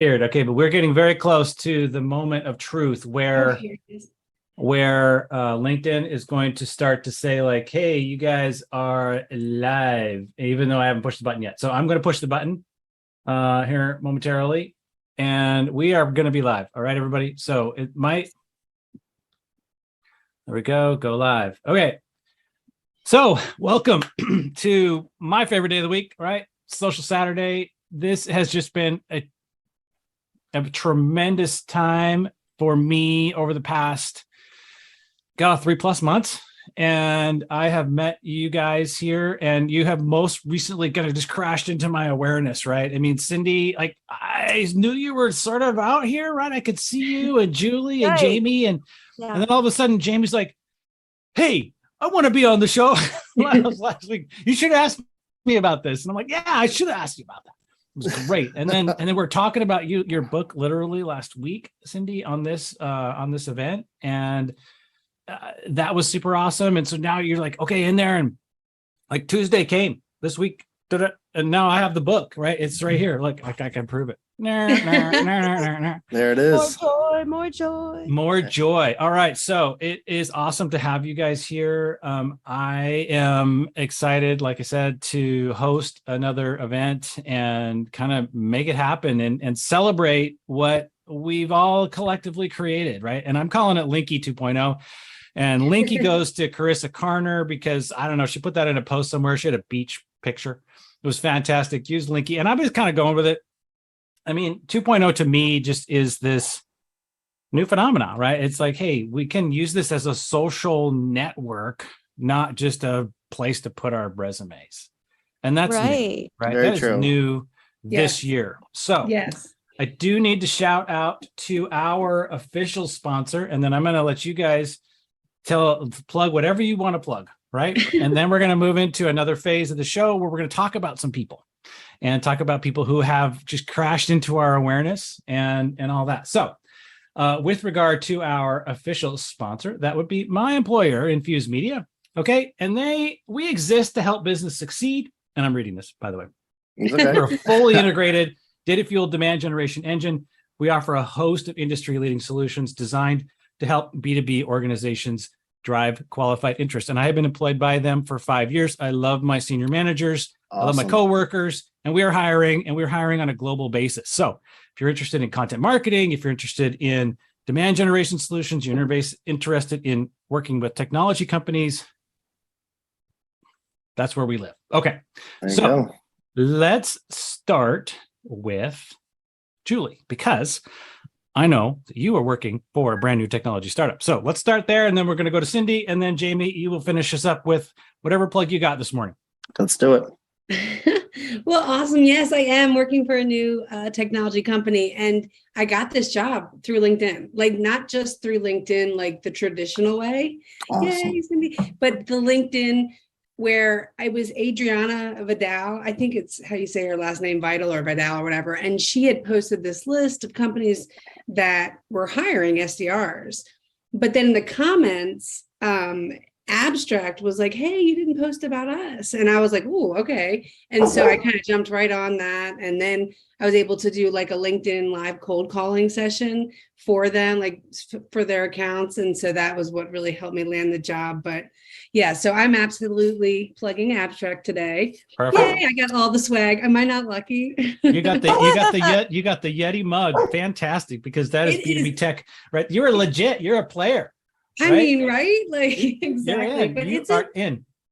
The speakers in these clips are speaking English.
Weird. Okay, but we're getting very close to the moment of truth where here it is. LinkedIn is going to start to say like, hey, you guys are live, even though I haven't pushed the button yet. So I'm going to push the button here momentarily, and we are going to be live. All right, everybody. So it might. There we go. Go live. Okay. So welcome to my favorite day of the week, right? Social Saturday. This has just been a tremendous time for me over the past 3+ months, and I have met you guys here, and you have most recently kind of just crashed into my awareness, right? I mean, Cindi, like I knew you were sort of out here, right? I could see you and Julie and Jamie, and then all of a sudden Jamie's like, hey, I want to be on the show. Last week, you should ask me about this. And I'm like, yeah, I should have asked you about that. It was great. And then we're talking about your book literally last week, Cindi, on this event, and that was super awesome. And so now you're like, okay, in there, and like Tuesday came this week, and now I have the book, right? It's right here. Look, I can prove it. There it is. More joy. All right. So it is awesome to have you guys here. I am excited, like I said, to host another event and kind of make it happen and celebrate what we've all collectively created, right? And I'm calling it Linky 2.0. And Linky goes to Carissa Carner because, I don't know, she put that in a post somewhere. She had a beach picture. It was fantastic. Use Linky. And I'm just kind of going with it. I mean, 2.0 to me just is this new phenomenon, right? It's like, hey, we can use this as a social network, not just a place to put our resumes. And that's new, right? Very that true. Is new this year. So Yes. I do need to shout out to our official sponsor, and then I'm going to let you guys plug whatever you want to plug, right? And then we're going to move into another phase of the show where we're going to talk about some people and talk about people who have just crashed into our awareness and all that. So with regard to our official sponsor, that would be my employer, Infuse Media. Okay. And we exist to help business succeed. And I'm reading this, by the way. Okay. We're a fully integrated data-fueled demand generation engine. We offer a host of industry-leading solutions designed to help B2B organizations drive qualified interest. And I have been employed by them for 5 years. I love my senior managers. Awesome. I love my coworkers, and we're hiring on a global basis. So if you're interested in content marketing, if you're interested in demand generation solutions, you're interested in working with technology companies, that's where we live. Okay. So let's start with Julie, because I know that you are working for a brand new technology startup. So let's start there, and then we're going to go to Cindi, and then Jamie, you will finish us up with whatever plug you got this morning. Let's do it. Well, awesome. Yes, I am working for a new technology company, and I got this job through LinkedIn, like not just through LinkedIn, like the traditional way. Awesome. Yay, Cindi. But the LinkedIn where I was Adriana Vidal, I think it's how you say her last name, Vidal or Vidal or whatever. And she had posted this list of companies that were hiring SDRs. But then in the comments, Abstract was like, hey, you didn't post about us. And I was like, oh, okay. And so I kind of jumped right on that. And then I was able to do like a LinkedIn live cold calling session for them, like for their accounts. And so that was what really helped me land the job. But yeah, so I'm absolutely plugging Abstract today. Perfect. Yay, I got all the swag. Am I not lucky? You got the Yeti mug. Fantastic, because that is B2B tech, right? You're legit. You're a player. I mean, right? Like exactly. But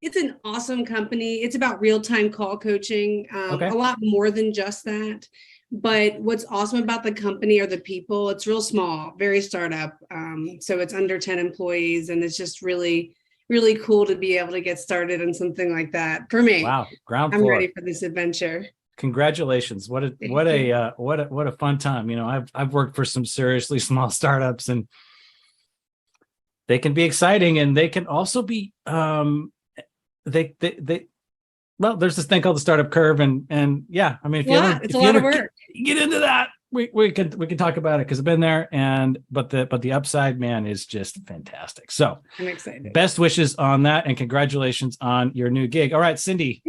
it's an awesome company. It's about real-time call coaching, a lot more than just that. But what's awesome about the company are the people. It's real small, very startup. So it's under 10 employees, and it's just really, really cool to be able to get started on something like that. For me, wow, ground I'm floor. ready for this adventure. Congratulations! What a fun time. You know, I've worked for some seriously small startups, and they can be exciting, and they can also be there's this thing called the startup curve, and yeah, I mean, it's a lot of work. Get into that. We can talk about it because I've been there, but the upside, man, is just fantastic. So I'm excited. Best wishes on that, and congratulations on your new gig. All right, Cindi,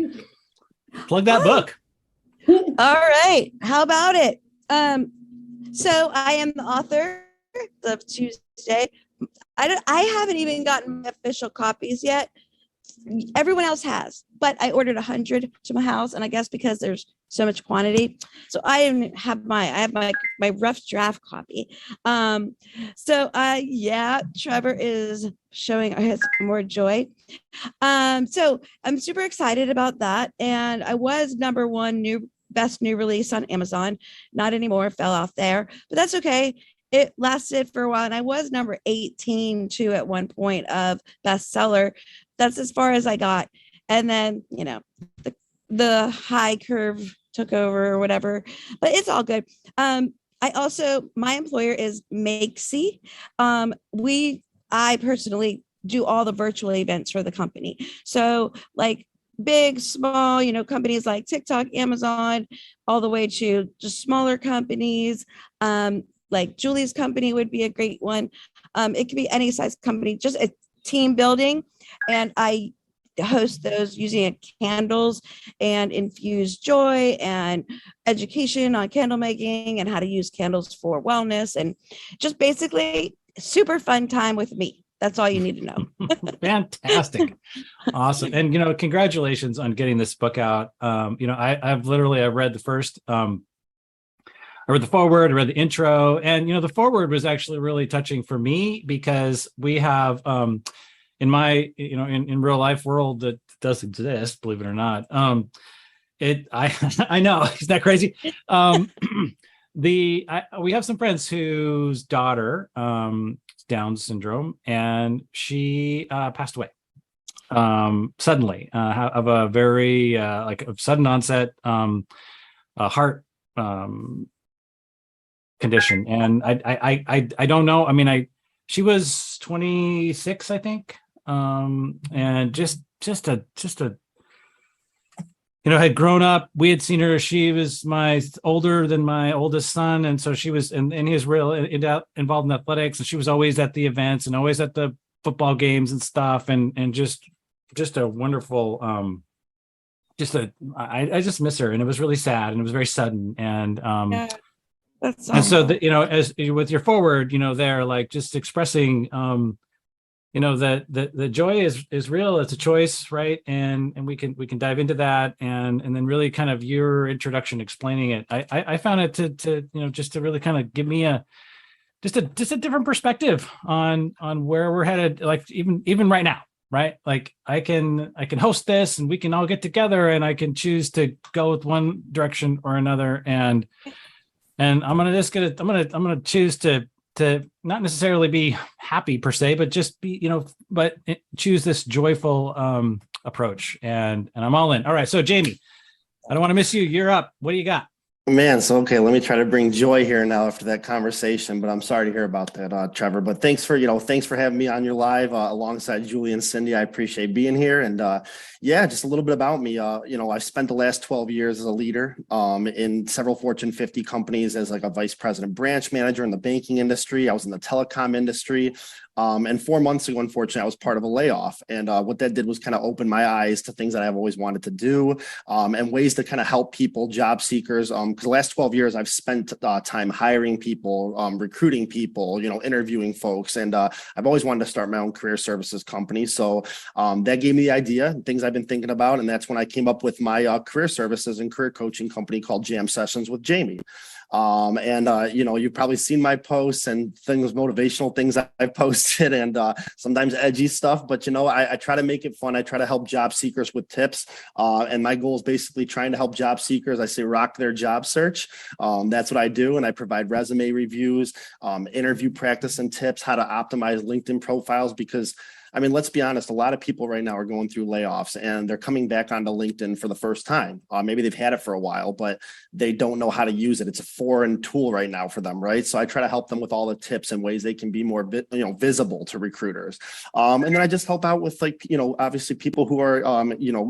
plug that book. All right, how about it? So I am the author of Tuesday. I haven't even gotten my official copies yet. Everyone else has, but I ordered 100 to my house, and I guess because there's so much quantity, so I have my rough draft copy. Yeah, Trevor is showing us more joy. So I'm super excited about that, and I was number one best new release on Amazon. Not anymore, fell off there, but that's okay. It lasted for a while, and I was number 18 too at one point of bestseller. That's as far as I got. And then, the high curve took over or whatever, but it's all good. My employer is Makesy. I personally do all the virtual events for the company. So like big, small, companies like TikTok, Amazon, all the way to just smaller companies. Like Julie's company would be a great one. It could be any size company, just a team building. And I host those using candles and infuse joy and education on candle making and how to use candles for wellness, and just basically super fun time with me. That's all you need to know. Fantastic. Awesome. And, congratulations on getting this book out. I've read the first, I read the foreword, I read the intro, and, the foreword was actually really touching for me because we have, in my, in real life world that does exist, believe it or not. I know, isn't that crazy? We have some friends whose daughter, Down syndrome, and she passed away suddenly of a very of sudden onset heart condition. And I don't know. I mean, she was 26, I think, and just a had grown up. We had seen her. She was older than my oldest son. And so she was, and he was real involved in athletics. And she was always at the events and always at the football games and stuff. And just a wonderful, I just miss her. And it was really sad and it was very sudden. And, Yeah, that's and so as with your forward, there, like just expressing, that the joy is real. It's a choice, right? And we can dive into that, and then really kind of your introduction explaining it. I found it to just to really kind of give me a different perspective on where we're headed. Like even right now, right? Like I can host this, and we can all get together, and I can choose to go with one direction or another, and I'm gonna choose to not necessarily be happy per se, but just be, but choose this joyful approach, and I'm all in. All right. So Jamie, I don't want to miss you. You're up. What do you got? Man, so okay, let me try to bring joy here now after that conversation, but I'm sorry to hear about that, Trevor. But thanks for having me on your live alongside Julie and Cindy. I appreciate being here. And just a little bit about me. I've spent the last 12 years as a leader in several Fortune 50 companies as like a vice president branch manager in the banking industry. I was in the telecom industry. And 4 months ago, unfortunately, I was part of a layoff. And what that did was kind of open my eyes to things that I've always wanted to do and ways to kind of help people, job seekers. Because the last 12 years, I've spent time hiring people, recruiting people, interviewing folks. And I've always wanted to start my own career services company. So that gave me the idea, things I've been thinking about. And that's when I came up with my career services and career coaching company called Jam Sessions with Jamie. You've probably seen my posts and things, motivational things I've posted, and sometimes edgy stuff, but I try to make it fun. I try to help job seekers with tips. And my goal is basically trying to help job seekers. I say rock their job search. That's what I do. And I provide resume reviews, interview practice and tips, how to optimize LinkedIn profiles, because let's be honest, a lot of people right now are going through layoffs and they're coming back onto LinkedIn for the first time. Maybe they've had it for a while, but they don't know how to use it. It's a foreign tool right now for them, right? So I try to help them with all the tips and ways they can be more visible to recruiters. And then I just help out with obviously people who are,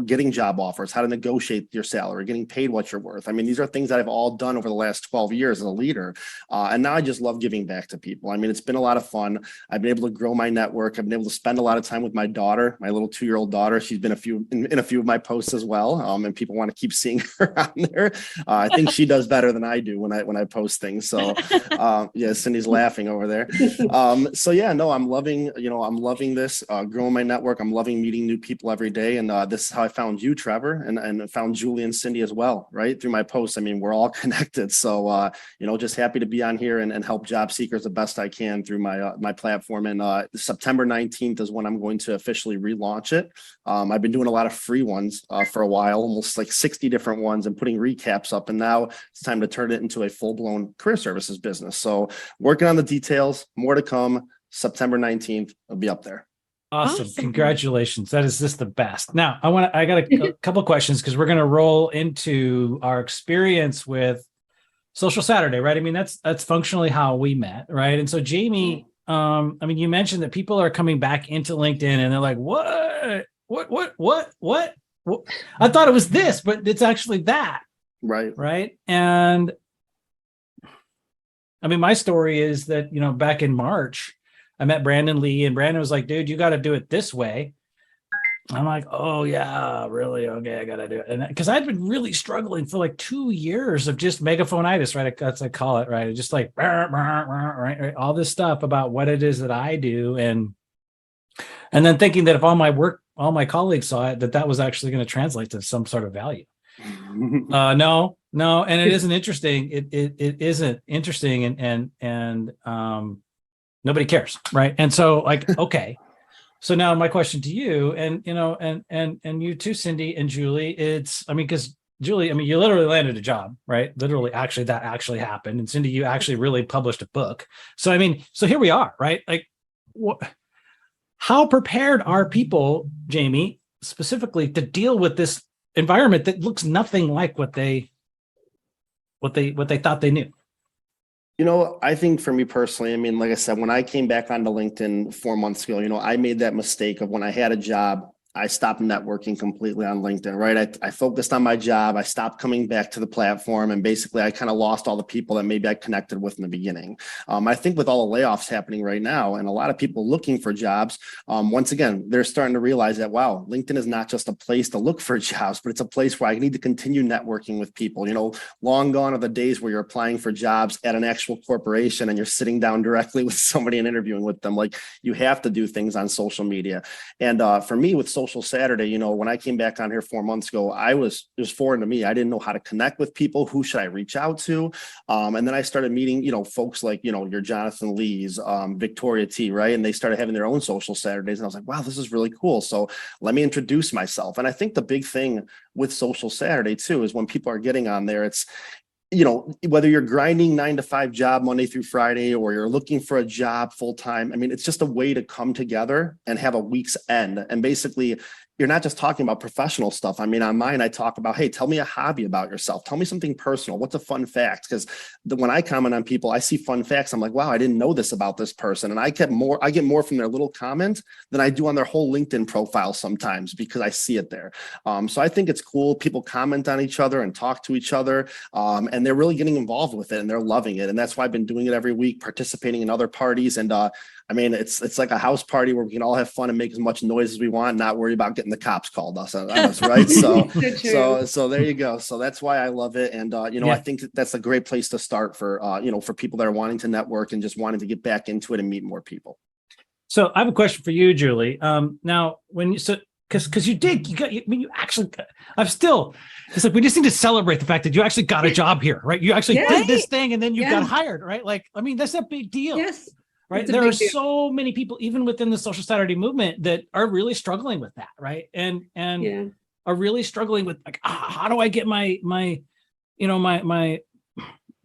getting job offers, how to negotiate your salary, getting paid what you're worth. These are things that I've all done over the last 12 years as a leader. And now I just love giving back to people. It's been a lot of fun. I've been able to grow my network. I've been able to spend a lot lot of time with my daughter, my little 2-year-old daughter. She's been in a few of my posts as well. And people want to keep seeing her on there. I think she does better than I do when I post things. So yeah, Cindy's laughing over there. So yeah, no, I'm loving this, growing my network. I'm loving meeting new people every day. And this is how I found you, Trevor, and found Julie and Cindy as well, right? Through my posts. I mean, we're all connected. So, just happy to be on here and help job seekers the best I can through my platform. And September 19th is when I'm going to officially relaunch it. I've been doing a lot of free ones for a while, almost like 60 different ones, and putting recaps up. And now it's time to turn it into a full-blown career services business. So working on the details, more to come. September 19th, I'll be up there. Awesome. Congratulations. That is just the best. Now I got a couple questions because we're going to roll into our experience with Social Saturday, right? I mean, that's functionally how we met, right? And so Jamie, you mentioned that people are coming back into LinkedIn and they're like, what? I thought it was this, but it's actually that. Right. Right. And I mean, my story is that, back in March, I met Brandon Lee, and Brandon was like, dude, you got to do it this way. I'm like, oh yeah, really? Okay, I got to do it. And because I'd been really struggling for like 2 years of just megaphonitis, right? That's I call it, right? Just like, right? All this stuff about what it is that I do. And then thinking that if all my colleagues saw it, that was actually going to translate to some sort of value. No. And it isn't interesting. It isn't interesting. And nobody cares. Right. And so like, okay. So now my question to you and you too, Cindy and Julie, because Julie, you literally landed a job, right? Literally, actually, that actually happened. And Cindy, you actually really published a book. So, so here we are, right? Like how prepared are people, Jamie, specifically to deal with this environment that looks nothing like what they thought they knew? I think for me personally, like I said, when I came back onto LinkedIn 4 months ago, I made that mistake of when I had a job, I stopped networking completely on LinkedIn, right? I focused on my job. I stopped coming back to the platform, and basically I kind of lost all the people that maybe I connected with in the beginning. I think with all the layoffs happening right now and a lot of people looking for jobs, once again, they're starting to realize that, wow, LinkedIn is not just a place to look for jobs, but it's a place where I need to continue networking with people. Long gone are the days where you're applying for jobs at an actual corporation and you're sitting down directly with somebody and interviewing with them. Like, you have to do things on social media. And for me with Social Saturday, when I came back on here 4 months ago, it was foreign to me. I didn't know how to connect with people. Who should I reach out to? And then I started meeting, folks like, your Jonathan Lee's, Victoria T, right? And they started having their own Social Saturdays. And I was like, wow, this is really cool. So let me introduce myself. And I think the big thing with Social Saturday too, is when people are getting on there, it's, whether you're grinding 9-to-5 job Monday through Friday, or you're looking for a job full time, it's just a way to come together and have a week's end. And basically, you're not just talking about professional stuff. On mine, I talk about, hey, tell me a hobby about yourself. Tell me something personal. What's a fun fact? Because when I comment on people, I see fun facts. I'm like, wow, I didn't know this about this person. And I get more from their little comment than I do on their whole LinkedIn profile sometimes, because I see it there. So I think it's cool. People comment on each other and talk to each other. And they're really getting involved with it and they're loving it. And that's why I've been doing it every week, participating in other parties. And it's like a house party where we can all have fun and make as much noise as we want, not worry about getting the cops called on us, right? So there you go. So that's why I love it. And I think that's a great place to start for for people that are wanting to network and just wanting to get back into it and meet more people. So I have a question for you, Julie. Now because it's like we just need to celebrate the fact that you actually got a job here, right? You actually did this thing and then you got hired, right? Like, that's a big deal. Yes. Right. There are so many people, even within the Social Saturday movement, that are really struggling with that. Right. And are really struggling with, like, how do I get my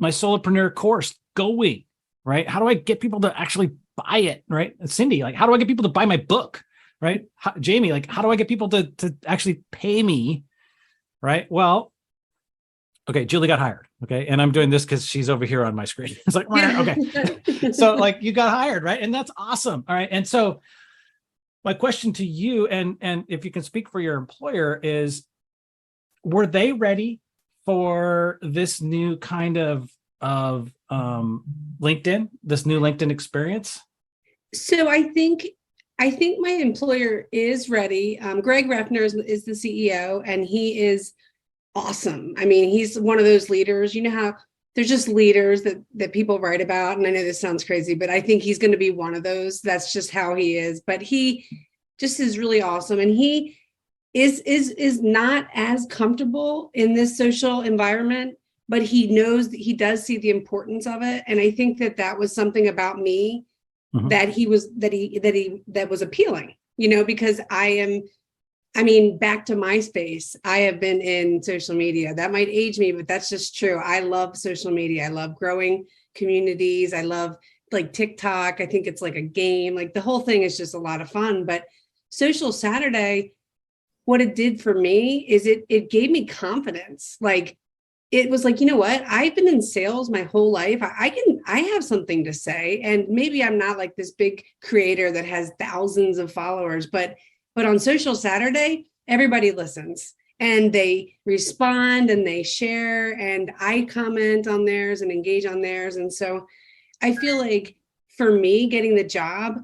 solopreneur course going? Right. How do I get people to actually buy it? Right. And Cindy, like, how do I get people to buy my book? Right. Jamie, like, how do I get people to actually pay me? Right. Well, okay, Julie got hired. Okay. And I'm doing this because she's over here on my screen. It's like, okay. So like, you got hired, right? And that's awesome. All right. And so my question to you, and if you can speak for your employer, is, were they ready for this new kind of LinkedIn, this new LinkedIn experience? So I think I think my employer is ready. Greg Refner is the CEO, and he is awesome. I mean, he's one of those leaders. You know how there's just leaders that people write about, and I know this sounds crazy, but I think he's going to be one of those. That's just how he is. But he just is really awesome, and he is not as comfortable in this social environment, but he knows that he does see the importance of it. And I think that was something about me that was appealing, because I mean, back to MySpace, I have been in social media. That might age me, but that's just true. I love social media. I love growing communities. I love like TikTok. I think it's like a game. Like the whole thing is just a lot of fun. But Social Saturday, what it did for me is it gave me confidence. Like it was like, you know what? I've been in sales my whole life. I have something to say. And maybe I'm not like this big creator that has thousands of followers, but on Social Saturday, everybody listens and they respond and they share, and I comment on theirs and engage on theirs. And so I feel like for me getting the job,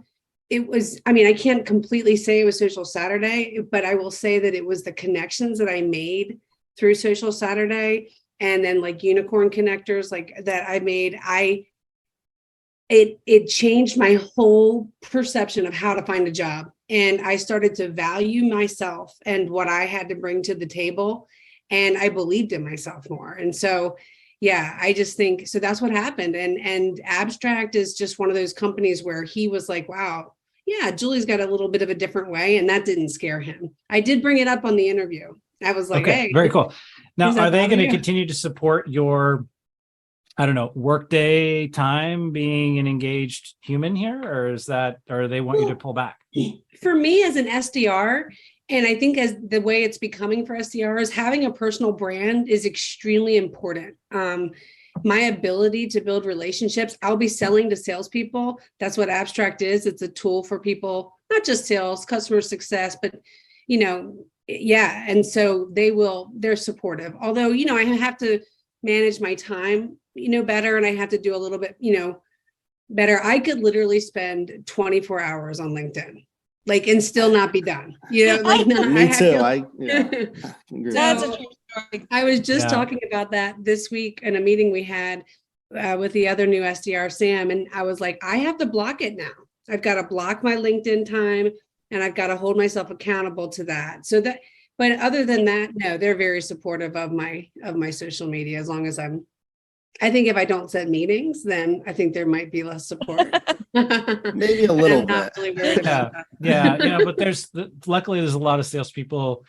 it was, I mean, I can't completely say it was Social Saturday, but I will say that it was the connections that I made through Social Saturday, and then like unicorn connectors like that I made. It changed my whole perception of how to find a job. And I started to value myself and what I had to bring to the table. And I believed in myself more. And so, yeah, I just think, so that's what happened. And Abstract is just one of those companies where he was like, wow, yeah, Julie's got a little bit of a different way. And that didn't scare him. I did bring it up on the interview. I was like, okay, hey. very cool. Now, Is that are they going to value? continue to support your, I don't know, workday time being an engaged human here, or or they want you to pull back? For me as an SDR, and I think as the way it's becoming for SDRs, having a personal brand is extremely important. My ability to build relationships, I'll be selling to salespeople. That's what Abstract is. It's a tool for people, not just sales, customer success, but, yeah. And so they're supportive. Although, I have to manage my time, better. And I have to do a little bit, better. I could literally spend 24 hours on LinkedIn, and still not be done. Me too. That's a true story. I was just talking about that this week in a meeting we had with the other new SDR, Sam. And I was like, I have to block it now. I've got to block my LinkedIn time, and I've got to hold myself accountable to that. But other than that, no, they're very supportive of my social media. As long as I think if I don't set meetings, then I think there might be less support. Maybe a little I'm not bit. really worried about that. Yeah, but luckily there's a lot of salespeople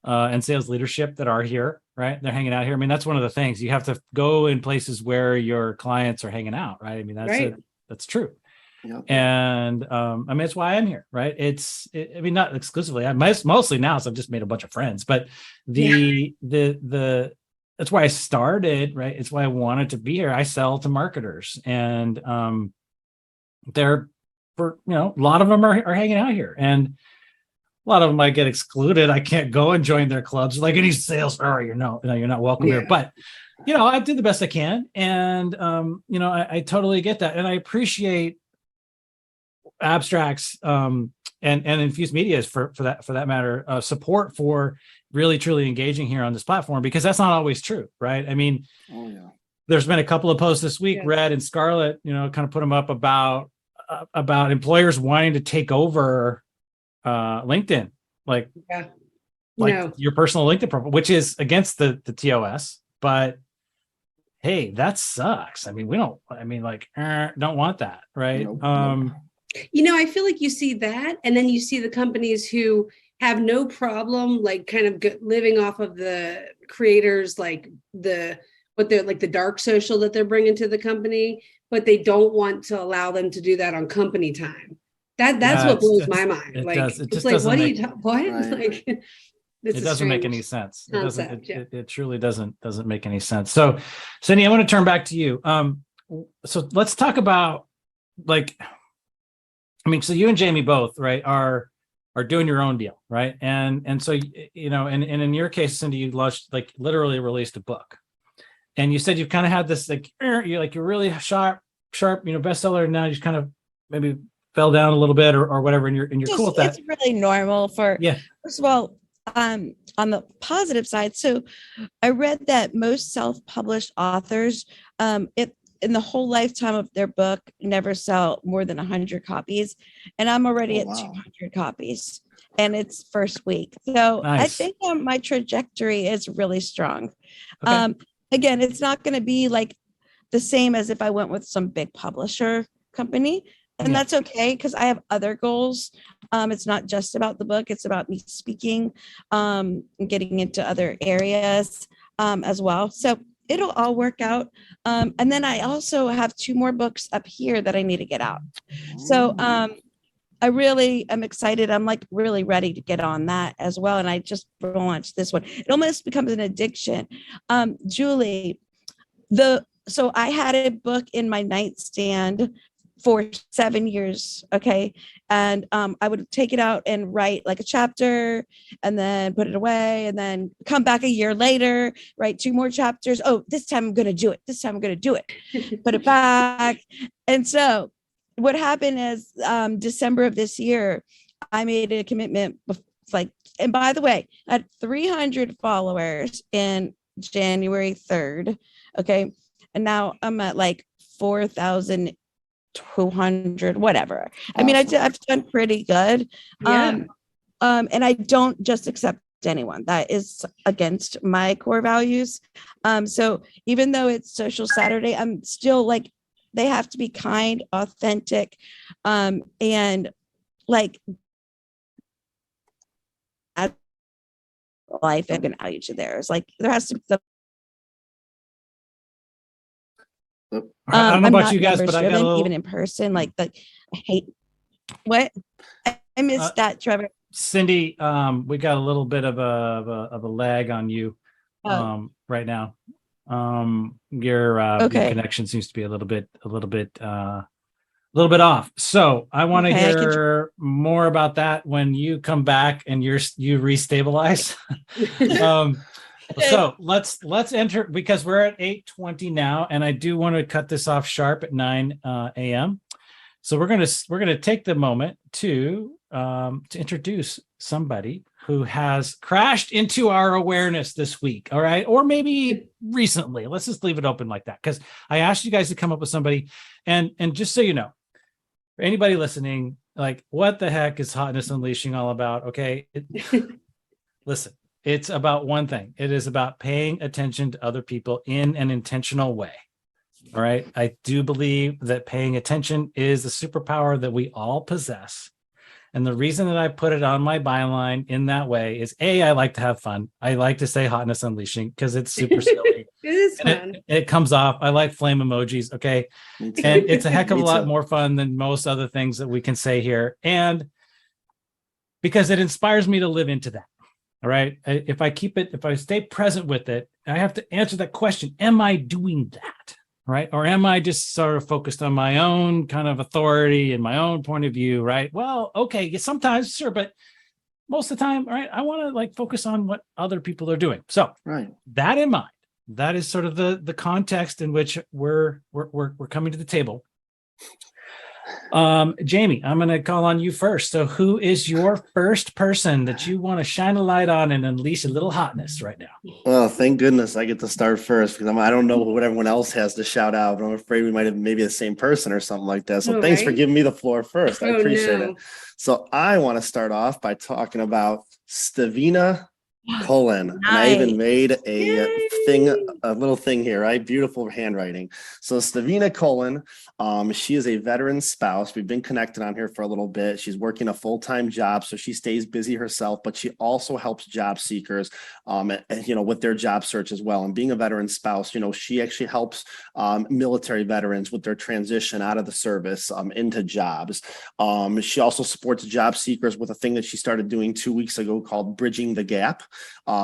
and sales leadership that are here, right? They're hanging out here. I mean, that's one of the things. You have to go in places where your clients are hanging out, right? I mean, that's Right. That's true. Yep. And I mean, it's why I'm here, right? I mean, not exclusively. I'm mostly now, so I've just made a bunch of friends. But that's why I started, right? It's why I wanted to be here. I sell to marketers, and a lot of them are hanging out here, and a lot of them might get excluded. I can't go and join their clubs. Like any sales, you're not welcome here. But I did the best I can, and I totally get that, and I appreciate Abstracts and Infused Media's for that matter support for really truly engaging here on this platform, because that's not always true, right? I mean, there's been a couple of posts this week, Red and Scarlett, kind of put them up about employers wanting to take over LinkedIn, your personal LinkedIn profile, which is against the TOS. But hey, that sucks. I mean, don't want that, right? Nope. I feel like you see that, and then you see the companies who have no problem, living off of the creators, the dark social that they're bringing to the company, but they don't want to allow them to do that on company time. That's what blows my mind. It just like, doesn't what? Right. It doesn't make any sense. Concept, it truly doesn't make any sense. So, Cindi, I want to turn back to you. So let's talk about so you and Jamie both, right, are doing your own deal, right? And so and in your case, Cindi, you launched literally released a book, and you said you've kind of had this you're really sharp bestseller, and now you just kind of maybe fell down a little bit or whatever, and you're cool with that. It's really normal for, Yeah. first of all, on the positive side. So I read that most self-published authors, in the whole lifetime of their book, never sell more than 100 copies. And I'm already at 200 copies, and it's first week. So I Nice. think my trajectory is really strong. Okay. Again, it's not going to be like the same as if I went with some big publisher company. And Yeah. that's okay, because I have other goals. It's not just about the book, it's about me speaking, and getting into other areas as well. So it'll all work out. And then I also have 2 more books up here that I need to get out. So I really am excited. I'm like really ready to get on that as well. And I just launched this one. It almost becomes an addiction. Julie, so I had a book in my nightstand for 7 years. Okay. And I would take it out and write like a chapter and then put it away and then come back a year later, write 2 more chapters. Oh, this time I'm going to do it. This time I'm going to do it. Put it back. And so what happened is December of this year, I made a commitment. And by the way, I had 300 followers in January 3rd. Okay. And now I'm at like 4,200, whatever. I mean, I've done pretty good. Yeah. And I don't just accept anyone. That is against my core values. So even though it's Social Saturday, I'm still like, they have to be kind, authentic, and like life and value to theirs. Like there has to be the I don't know I'm about not you guys, but I got a driven, little, even in person. Like I hate what I missed that, Trevor. Cindi, we got a little bit of a lag on you right now. Your Okay. connection seems to be a little bit off. So I want to Okay, I can hear more about that when you come back and you restabilize. So let's enter, because we're at 8:20 now, and I do want to cut this off sharp at 9 a.m. So we're gonna take the moment to introduce somebody who has crashed into our awareness this week. All right, or maybe recently. Let's just leave it open like that, because I asked you guys to come up with somebody, and just so you know, for anybody listening, like, what the heck is Hotness Unleashing all about? Okay, listen. It's about one thing. It is about paying attention to other people in an intentional way. All right. I do believe that paying attention is a superpower that we all possess. And the reason that I put it on my byline in that way is I like to have fun. I like to say Hotness Unleashing because it's super silly. It is and fun. it comes off. I like flame emojis. Okay. And it's a heck of a lot more fun than most other things that we can say here. And because it inspires me to live into that. All right. If I stay present with it, I have to answer that question. Am I doing that? Right. Or am I just sort of focused on my own kind of authority and my own point of view? Right. Well, okay. Sometimes, sure. But most of the time, right, I want to like focus on what other people are doing. So that in mind, that is sort of the context in which we're coming to the table. Jamie, I'm going to call on you first. So who is your first person that you want to shine a light on and unleash a little hotness right now? Well, thank goodness I get to start first, because I don't know what everyone else has to shout out, but I'm afraid we might have maybe the same person or something like that. So thanks for giving me the floor first. I appreciate it. So I want to start off by talking about Stevina Cullen. Nice. And I even made a little thing here, right? Beautiful handwriting. So Stevina Cullen, she is a veteran spouse. We've been connected on here for a little bit. She's working a full-time job, so she stays busy herself, but she also helps job seekers, with their job search as well. And being a veteran spouse, she actually helps military veterans with their transition out of the service into jobs. She also supports job seekers with a thing that she started doing 2 weeks ago called Bridging the Gap,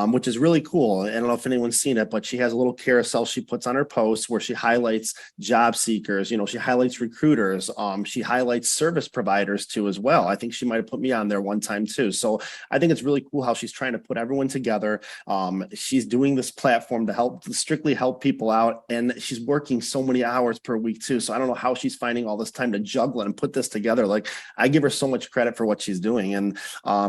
which is really cool. I don't know if anyone's seen it, but she has a little little carousel she puts on her posts where she highlights job seekers, she highlights recruiters. She highlights service providers too as well. I think she might have put me on there one time too. So I think it's really cool how she's trying to put everyone together. She's doing this platform to strictly help people out. And she's working so many hours per week too. So I don't know how she's finding all this time to juggle it and put this together. Like, I give her so much credit for what she's doing. And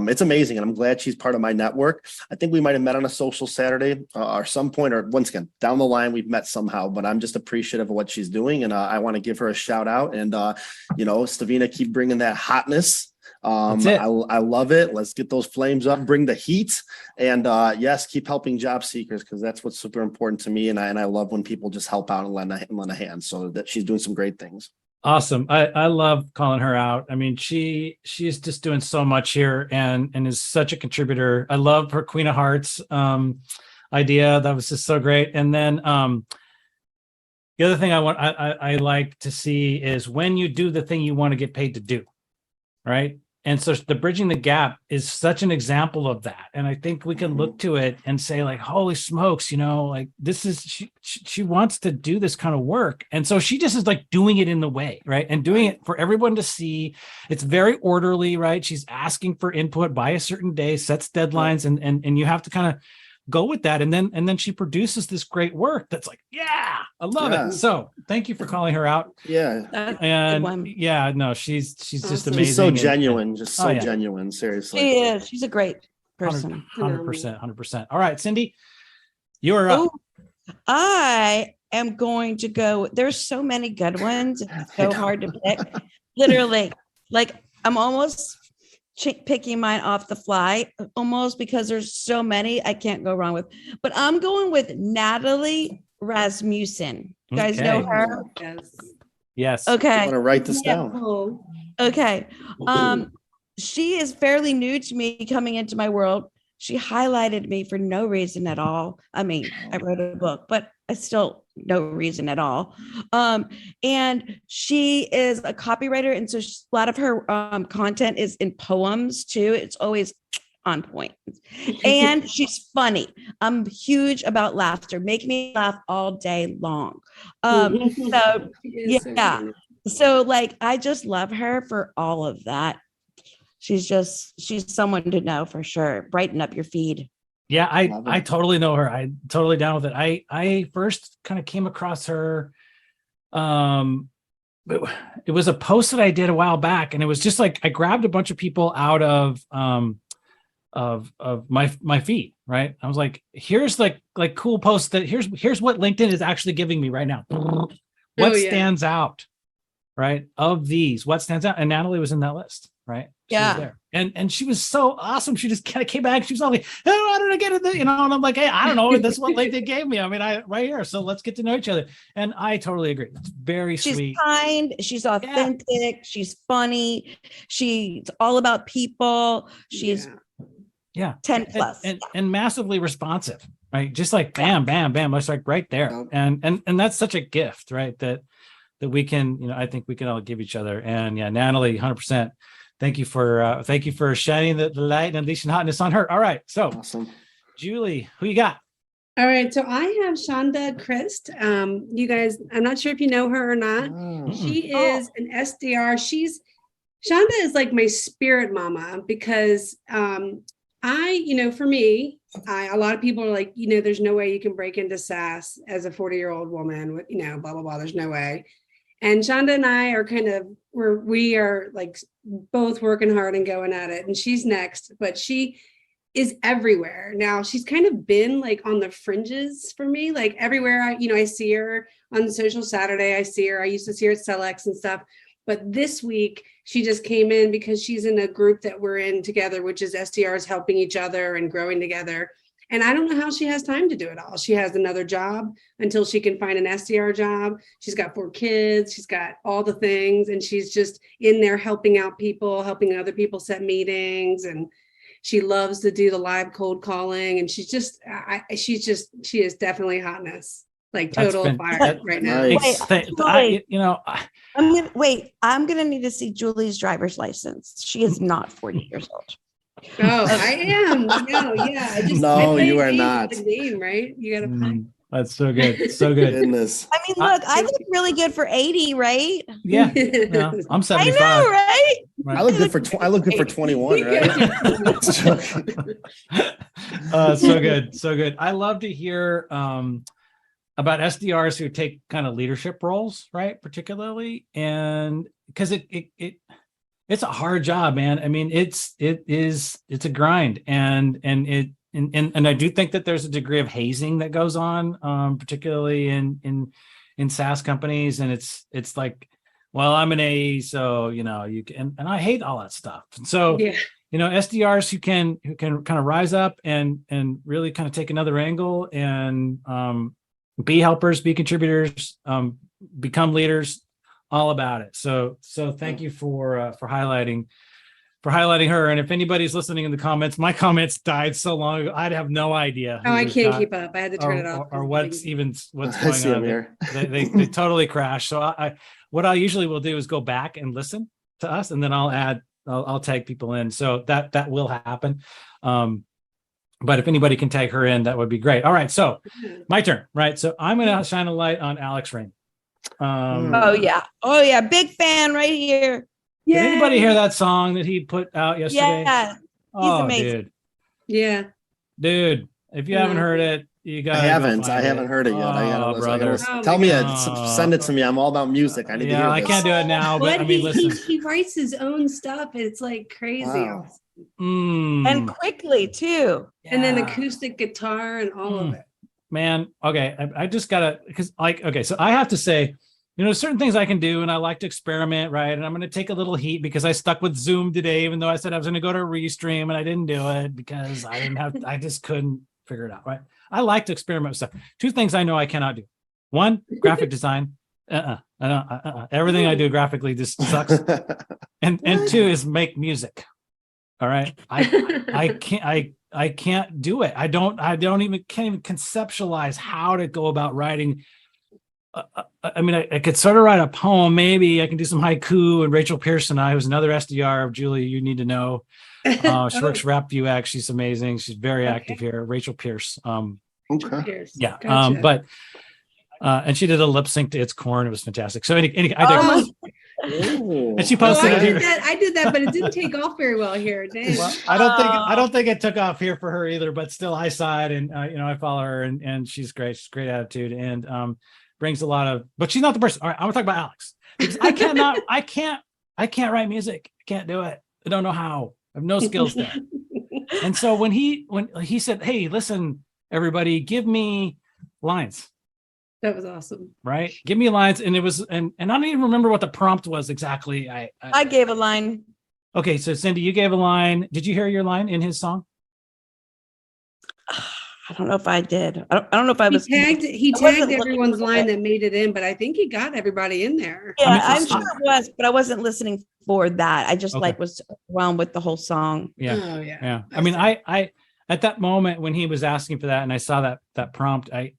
it's amazing. And I'm glad she's part of my network. I think we might have met on a social Saturday or some point, or once again, down the line, we've met somehow, but I'm just appreciative of what she's doing. And I want to give her a shout out. And, Stevina, keep bringing that hotness. I love it. Let's get those flames up, bring the heat, and yes, keep helping job seekers, because that's what's super important to me. And I love when people just help out and lend a hand. So that she's doing some great things. Awesome. I love calling her out. I mean, she's just doing so much here and is such a contributor. I love her Queen of Hearts idea. That was just so great. And then the other thing I like to see is when you do the thing you want to get paid to do, right? And so the bridging the gap is such an example of that. And I think we can look to it and say, like, holy smokes, like this is, she wants to do this kind of work. And so she just is like doing it in the way, right? And doing it for everyone to see. It's very orderly, right? She's asking for input by a certain day, sets deadlines, and you have to kind of go with that. And then she produces this great work that's like, yeah, I love it. So thank you for calling her out. Yeah. And yeah, no, she's just amazing. She's so genuine, genuine. Seriously. She is. She's a great person. 100%. All right, Cindi, you're up. I am going to go. There's so many good ones. It's so hard to pick. Literally, like I'm almost picking mine off the fly, almost, because there's so many I can't go wrong with. But I'm going with Natalie Rasmussen. You guys know her? Yes. Okay. I want to write this down. Okay. She is fairly new to me coming into my world. She highlighted me for no reason at all. I mean, I wrote a book, but I still no reason at all. And she is a copywriter. And so a lot of her content is in poems too. It's always on point. And she's funny. I'm huge about laughter. Make me laugh all day long. So yeah. So like, I just love her for all of that. She's someone to know for sure. Brighten up your feed. Yeah, I totally know her. I totally down with it. I first kind of came across her. It was a post that I did a while back, and it was just like I grabbed a bunch of people out of my feed, right? I was like, here's like cool posts that here's what LinkedIn is actually giving me right now. What stands out, right? Of these, what stands out? And Natalie was in that list, right? She was there. And she was so awesome. She just kind of came back. She was all like, oh, how did I get in there? And I'm like, hey, I don't know. That's what LinkedIn gave me. I mean, right here. So let's get to know each other. And I totally agree. It's very sweet. She's kind. She's authentic. Yeah. She's funny. She's all about people. She's 10 plus. And massively responsive, right? Just like bam, bam, bam. It's like right there. And that's such a gift, right? That we can, I think we can all give each other. And yeah, Natalie, 100%. Thank you for shining the light and unleashing hotness on her. All right. So awesome. Julie, who you got? All right. So I have Chanda Crist. You guys, I'm not sure if you know her or not. She is an SDR. Chanda is like my spirit mama, because for me, a lot of people are like, there's no way you can break into SaaS as a 40-year-old woman with, blah, blah, blah. There's no way. And Chanda and I are we are like both working hard and going at it. And she's next, but she is everywhere. Now she's kind of been like on the fringes for me, like everywhere I see her on Social Saturday. I used to see her at Celex and stuff. But this week she just came in because she's in a group that we're in together, which is SDRs helping each other and growing together. And I don't know how she has time to do it all. She has another job until she can find an SDR job. She's got 4 kids. She's got all the things. And she's just in there helping out people, helping other people set meetings. And she loves to do the live cold calling. And she is definitely hotness. Like total fire right now. I'm gonna need to see Julie's driver's license. She is not 40 years old. Oh, I am. No, yeah. No, you are not. The name, right? You gotta. That's so good. So good. Goodness. I mean, look, I look really good for 80, right? Yeah. Yeah. I'm I 75. know, right? I look good for I look good for 21, right? So good. So good. I love to hear about SDRs who take kind of leadership roles, right? Particularly. And because it's a hard job, man. I mean, it's a grind, and I do think that there's a degree of hazing that goes on, particularly in SaaS companies, and it's like, well, I'm an A, so you can, and I hate all that stuff. And so SDRs who can kind of rise up and really kind of take another angle and be helpers, be contributors, become leaders, all about it. So thank you for highlighting her. And if anybody's listening in the comments, my comments died so long ago, I'd have no idea. Oh, I can't keep up. I had to turn it off. Or what's going on here. They totally crashed. So what I usually will do is go back and listen to us, and then I'll tag people in. So that will happen. But if anybody can tag her in, that would be great. All right. So my turn, right? So I'm going to shine a light on Alex Rainey. Oh yeah. Big fan right here. Did anybody hear that song that he put out yesterday? Yeah. He's amazing. Dude. Yeah. Dude, if you haven't heard it, you got. I haven't heard it yet. I gotta brother. Tell me send it to me. I'm all about music. I need to hear I this. can't do it now, but I mean, listen. He writes his own stuff. It's like crazy. Wow. And quickly too. And then acoustic guitar and all of it. Man, okay. I just gotta, because so I have to say, certain things I can do, and I like to experiment, right? And I'm going to take a little heat because I stuck with Zoom today, even though I said I was going to go to Restream, and I didn't do it because I just couldn't figure it out, right? I like to experiment with stuff. Two things I know I cannot do. One, graphic design. Everything I do graphically just sucks. And two is make music. All right. I can't do it. Can't even conceptualize how to go about writing. I mean, I could sort of write a poem. Maybe I can do some haiku. And Rachel Pierce and I, who's another SDR of Julie, you need to know. She works for Rap UX. She's amazing. She's very active here. Rachel Pierce. Okay. Yeah. Gotcha. But and she did a lip sync to It's Corn. It was fantastic. So I digress. And she posted it here. I did that, but it didn't take off very well here. Dang. Well, I don't think it took off here for her either. But still, I saw it, and I follow her, and she's great. She's great attitude, and brings a lot of. But she's not the person. All right, I'm gonna talk about Alex because I can't write music. I can't do it. I don't know how. I have no skills there. And so when he said, "Hey, listen, everybody, give me lines." That was awesome. Right? Give me lines. And it was, and I don't even remember what the prompt was exactly. I gave a line. Okay. So Cindi, you gave a line. Did you hear your line in his song? I don't know if I did. I don't know if I was. He tagged everyone's line that made it in, but I think he got everybody in there. Yeah, I'm sure it was, but I wasn't listening for that. I just was overwhelmed with the whole song. Yeah. Oh, yeah. Yeah. I mean, I at that moment when he was asking for that and I saw that prompt, I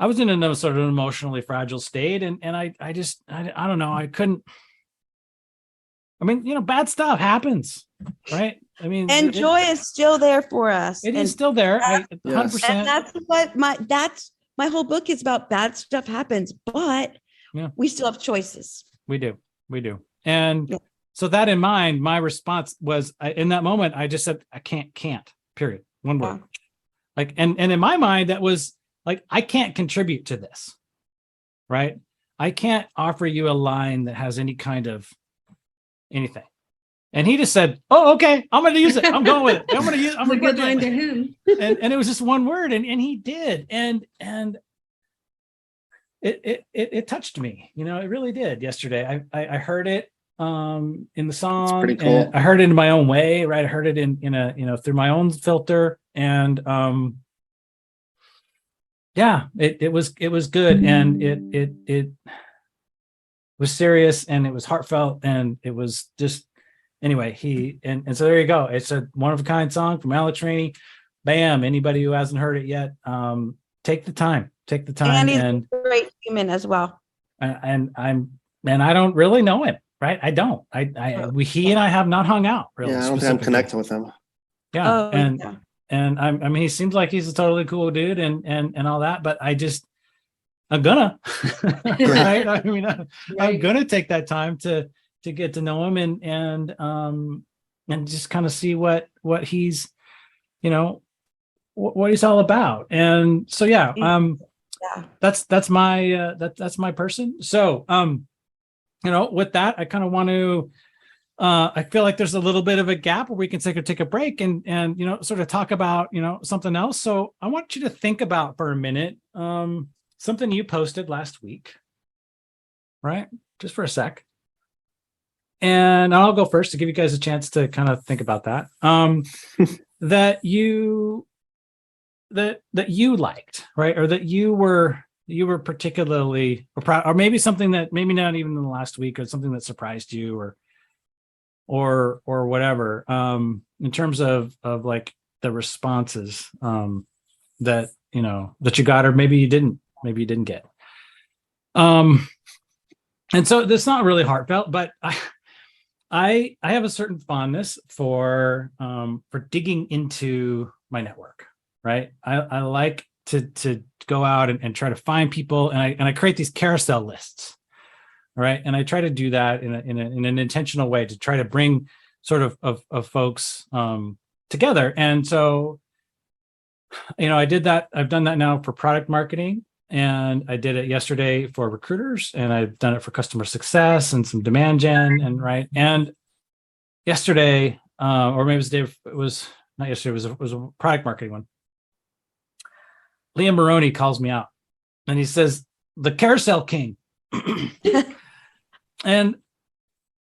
was in a sort of emotionally fragile state, and I don't know. I couldn't. I mean, bad stuff happens, right? I mean, and joy is still there for us. It is still there. 100%. And that's what my whole book is about. Bad stuff happens, but we still have choices. We do. And so that in mind, my response was in that moment, I just said, I can't, period. One word. Like, and in my mind, that was like, I can't contribute to this, right? I can't offer you a line that has any kind of anything. And he just said, "Oh, okay, I'm going to use it. I'm going with it. I'm going to use. I'm a going good to line to him." and it was just one word, and he did, and it touched me. It really did. Yesterday, I heard it in the song. That's pretty cool. I heard it in my own way, right? I heard it in a through my own filter, and it was good, and it was serious, and it was heartfelt, and it was just. Anyway, and so there you go. It's a one of a kind song from Alex Rainey. Bam! Anybody who hasn't heard it yet, take the time. And he's a great human as well. And I don't really know him, right? I don't. He and I have not hung out really. Yeah, I don't think I'm connected with him. Yeah, I mean, he seems like he's a totally cool dude and all that, but I'm gonna, right? I mean, I'm Right. gonna take that time to get to know him and just kind of see what he's, what he's all about. And so, yeah, Yeah. that's my, that's my person. So, with that, I kind of want to, I feel like there's a little bit of a gap where we can take a break and sort of talk about, something else. So I want you to think about for a minute, something you posted last week, right? Just for a sec. And I'll go first to give you guys a chance to kind of think about that. That you liked, right? Or that you were particularly proud, or maybe something that maybe not even in the last week, or something that surprised you or whatever, in terms of like the responses that that you got, or maybe you didn't get. And so that's not really heartfelt, but I have a certain fondness for digging into my network, right? I like to go out and try to find people, and I create these carousel lists, right? And I try to do that in an intentional way to try to bring sort of folks together. And so, I did that. I've done that now for product marketing, and I did it yesterday for recruiters, and I've done it for customer success and some demand gen, and right. And yesterday, or maybe it was not yesterday, it was a product marketing one. Liam Morey calls me out and he says, "The carousel king." And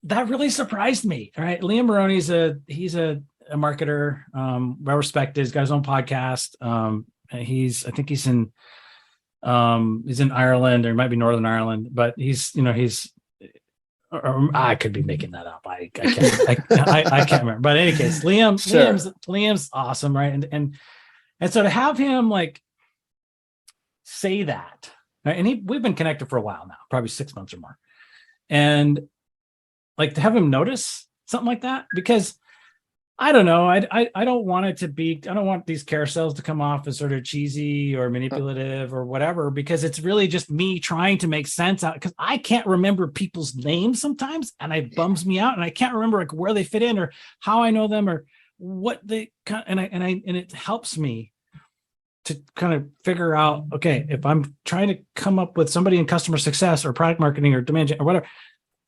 that really surprised me. Right. Liam Morey's he's a marketer, well respected. He's got his own podcast. I think he's in Ireland, or it might be Northern Ireland, but or I could be making that up. I can't remember. But in any case, Liam's awesome, right? And so to have him like say that, right? And we've been connected for a while now, probably 6 months or more, and like to have him notice something like that, because I don't know. I don't want it to be, I don't want these carousels to come off as sort of cheesy or manipulative or whatever, because it's really just me trying to make sense out, because I can't remember people's names sometimes, and it bums me out, and I can't remember like where they fit in or how I know them or what they and it helps me to kind of figure out, okay, if I'm trying to come up with somebody in customer success or product marketing or demand gen or whatever,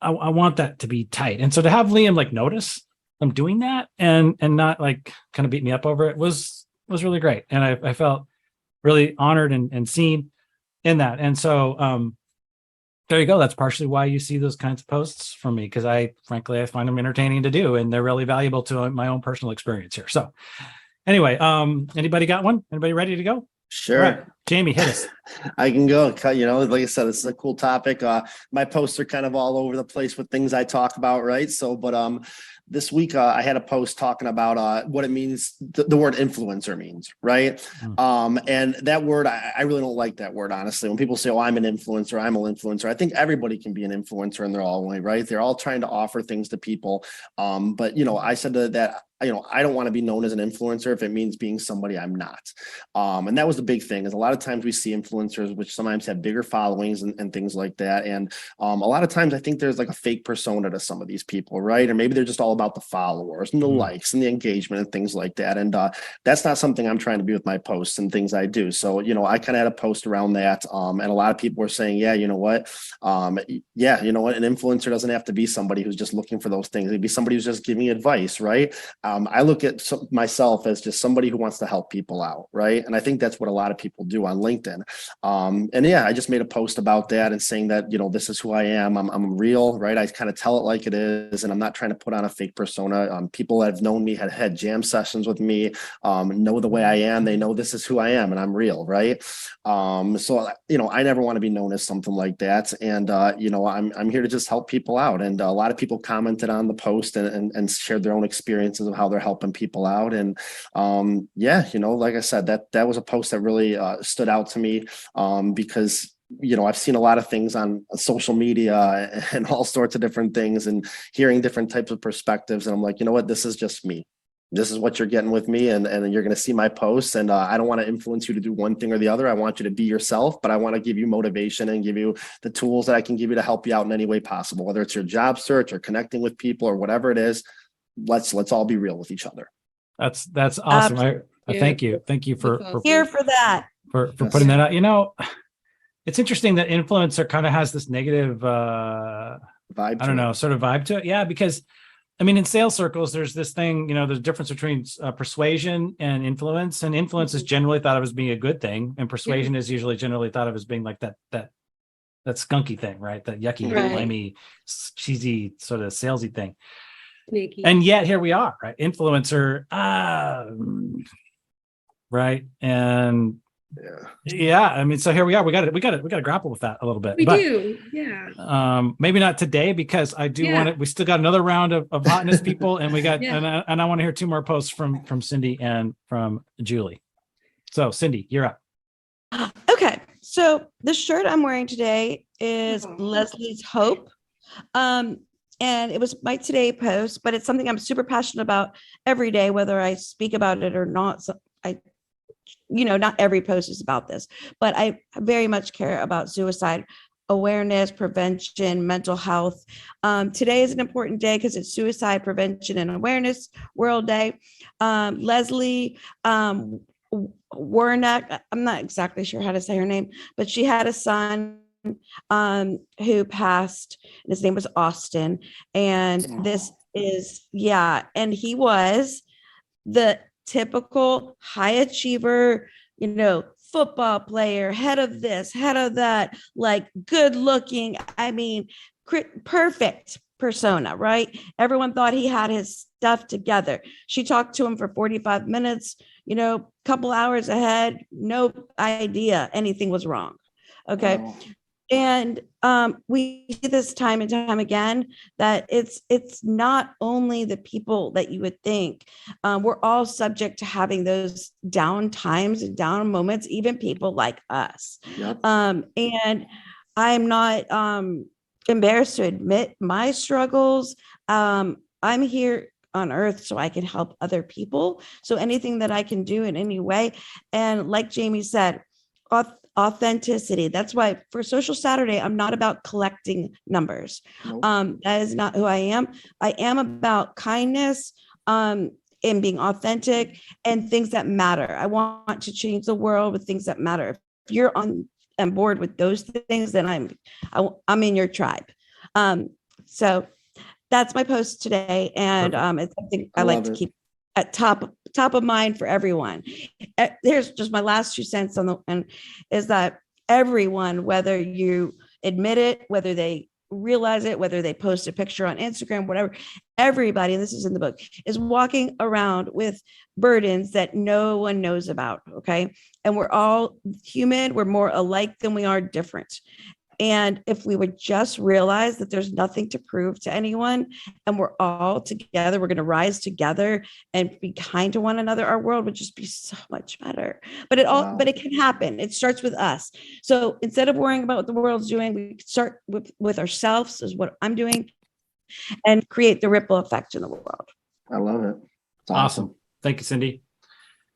I want that to be tight. And so to have Liam like notice I'm doing that and not like kind of beat me up over it was really great. And I felt really honored and seen in that. And so there you go. That's partially why you see those kinds of posts from me, because I find them entertaining to do, and they're really valuable to my own personal experience here. So anyway, anybody got one? Anybody ready to go? Sure. All right. Jamie, hit us. I can go. Like I said, this is a cool topic. My posts are kind of all over the place with things I talk about, right? So, but this week I had a post talking about what it means, the word influencer means, right? And that word, I really don't like that word, honestly. When people say, "Oh, I'm an influencer," I think everybody can be an influencer in their own way, right? They're all trying to offer things to people. But I said that I don't want to be known as an influencer if it means being somebody I'm not. And that was the big thing, is a lot of times we see influencers which sometimes have bigger followings and things like that. And a lot of times I think there's like a fake persona to some of these people, right? Or maybe they're just all about the followers and the likes and the engagement and things like that. And that's not something I'm trying to be with my posts and things I do. So, I kind of had a post around that. And a lot of people were saying, yeah, you know what? An influencer doesn't have to be somebody who's just looking for those things. It'd be somebody who's just giving advice, right? I look at myself as just somebody who wants to help people out, right? And I think that's what a lot of people do on LinkedIn. I just made a post about that and saying that, this is who I am. I'm real, right? I kind of tell it like it is, and I'm not trying to put on a fake persona. People that have known me, had jam sessions with me, know the way I am. They know this is who I am, and I'm real, right? So I never want to be known as something like that. And I'm here to just help people out. And a lot of people commented on the post and shared their own experiences of how they're helping people out. And like I said, that was a post that really stood out to me, because I've seen a lot of things on social media and all sorts of different things, and hearing different types of perspectives. And I'm like, you know what, this is just me. this is what you're getting with me, and you're going to see my posts. And I don't want to influence you to do one thing or the other. I want you to be yourself, but I want to give you motivation and give you the tools that I can give you to help you out in any way possible, whether it's your job search or connecting with people or whatever it is. Let's all be real with each other. That's awesome. I Yeah. thank you for Here for that. for Yes. putting that out. You know, it's interesting that influencer kind of has this negative Vibe. I don't know, sort of vibe to it. Yeah, because I mean, in sales circles, there's this thing, you know, there's a difference between persuasion and influence. And influence is generally thought of as being a good thing, and persuasion is usually generally thought of as being like that skunky thing, right? That yucky, Right. slimy, cheesy sort of salesy thing. Sneaky. And yet here we are, right? Influencer, right? And Yeah. I mean, so here we are. We got to grapple with that a little bit. We But, do. Yeah. maybe not today, because I do want it. We still got another round of hotness people, and we got Yeah. and I want to hear 2 more posts from Cindi and from Julie. So Cindi, you're up. Okay, so the shirt I'm wearing today is Oh. Leslie's Hope. And it was my today post, but it's something I'm super passionate about every day, whether I speak about it or not. So not every post is about this, but I very much care about suicide awareness, prevention, mental health. Today is an important day because it's Suicide Prevention and Awareness World Day. Leslie Warnock, I'm not exactly sure how to say her name, but she had a son who passed, and his name was Austin. And this is, and he was the typical high achiever, football player, head of this, head of that, like good looking. I mean, perfect persona, right? Everyone thought he had his stuff together. She talked to him for 45 minutes, couple hours ahead, no idea anything was wrong. Okay. Wow. And we see this time and time again that it's not only the people that you would think. We're all subject to having those down times and down moments, even people like us. Yep. And I'm not embarrassed to admit my struggles. I'm here on earth so I can help other people. So anything that I can do in any way. And like Jamie said, authenticity. That's why for Social Saturday, I'm not about collecting numbers. Nope. That is not who I am. I am about kindness and being authentic and things that matter. I want to change the world with things that matter. If you're on board with those things, then I'm in your tribe. So that's my post today, and it's something I like to keep at top of mind for everyone. Here's just my last 2 cents is that everyone, whether you admit it, whether they realize it, whether they post a picture on Instagram, whatever, everybody, and this is in the book, is walking around with burdens that no one knows about. Okay. And we're all human. We're more alike than we are different. And if we would just realize that there's nothing to prove to anyone, and we're all together, we're going to rise together and be kind to one another, our world would just be so much better. But it can happen. It starts with us. So instead of worrying about what the world's doing, we start with ourselves, is what I'm doing, and create the ripple effect in the world. I love it. It's Awesome. Thank you, Cindi.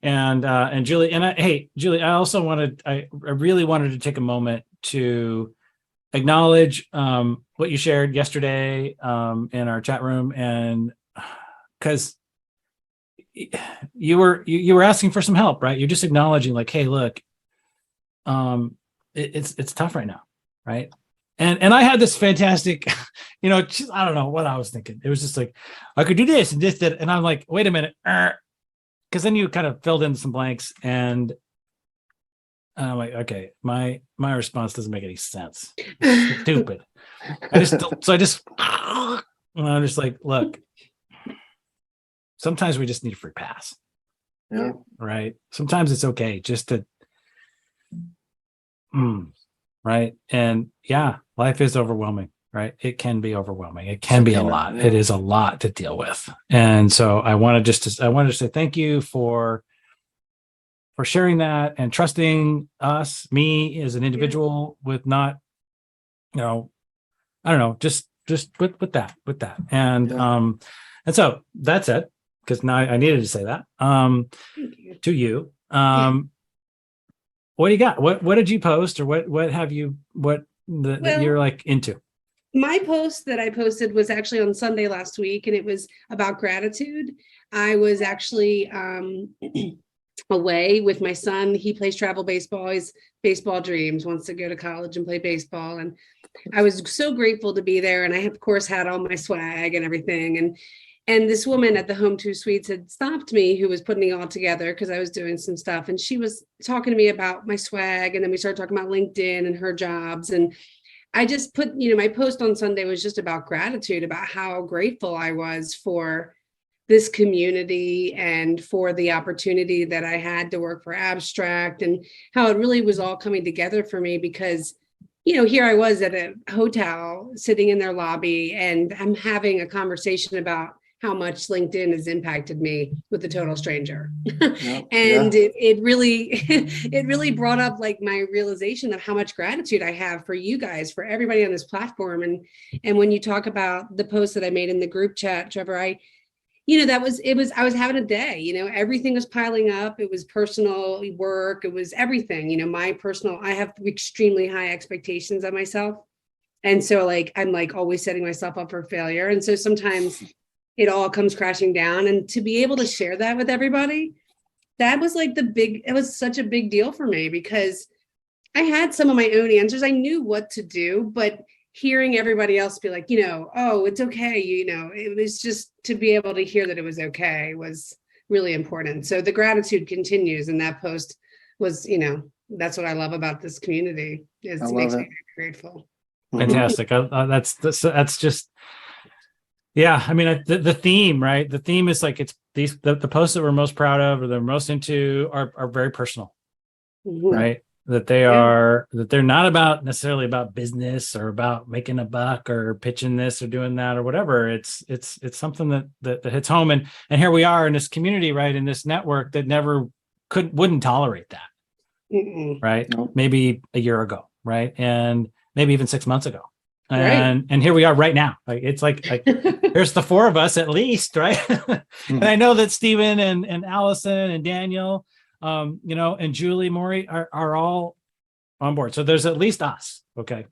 And Julie, hey, Julie, I really wanted to take a moment to acknowledge what you shared yesterday in our chat room, and because you were asking for some help, right? You're just acknowledging, like, hey, look, it's tough right now, right? And I had this fantastic, I don't know what I was thinking. It was just like, I could do this and this, that, and I'm like, wait a minute, because then you kind of filled in some blanks, and I'm like, okay, my response doesn't make any sense. It's stupid. I'm just like, look, sometimes we just need a free pass. Yeah. Right. Sometimes it's okay just to, right. And life is overwhelming, right? It can be overwhelming. It can be a lot. Yeah. It is a lot to deal with. And so I wanted to say thank you for sharing that and trusting me as an individual with not, I don't know, just with that. And, and so that's it. because now I needed to say that Thank you. to you. What do you got? What did you post, or what have you that Well, you're like into? My post that I posted was actually on Sunday last week, and it was about gratitude. I was actually away with my son. He plays travel baseball. He's baseball dreams, wants to go to college and play baseball. And I was so grateful to be there. And I, of course, had all my swag and everything. And this woman at the Home 2 Suites had stopped me, who was putting it all together because I was doing some stuff. And she was talking to me about my swag. And then we started talking about LinkedIn and her jobs. And I just put, my post on Sunday was just about gratitude, about how grateful I was for this community and for the opportunity that I had to work for Abstract, and how it really was all coming together for me because, here I was at a hotel sitting in their lobby, and I'm having a conversation about how much LinkedIn has impacted me with a total stranger. And it really brought up like my realization of how much gratitude I have for you guys, for everybody on this platform. And when you talk about the post that I made in the group chat, Trevor, I was having a day, everything was piling up. It was personal work. It was everything, I have extremely high expectations of myself. And so I'm always setting myself up for failure. And so sometimes it all comes crashing down, and to be able to share that with everybody, that was it was such a big deal for me because I had some of my own answers. I knew what to do, but hearing everybody else be like, oh, it's okay. It was just to be able to hear that it was okay was really important. So the gratitude continues. And that post was, that's what I love about this community, is it makes me grateful. Fantastic. That's just, yeah. I mean, the theme, right? The theme is like, it's the posts that we're most proud of or they're most into are very personal, right? That they're not necessarily about business or about making a buck or pitching this or doing that or whatever. It's something that hits home. And here we are in this community, right? In this network that wouldn't tolerate that. Right. Nope. Maybe a year ago. Right. And maybe even 6 months ago. And here we are right now. It's like there's the four of us at least. Right. And I know that Stephen and Allison and Daniel, and Julie, Morey are all on board. So there's at least us, okay,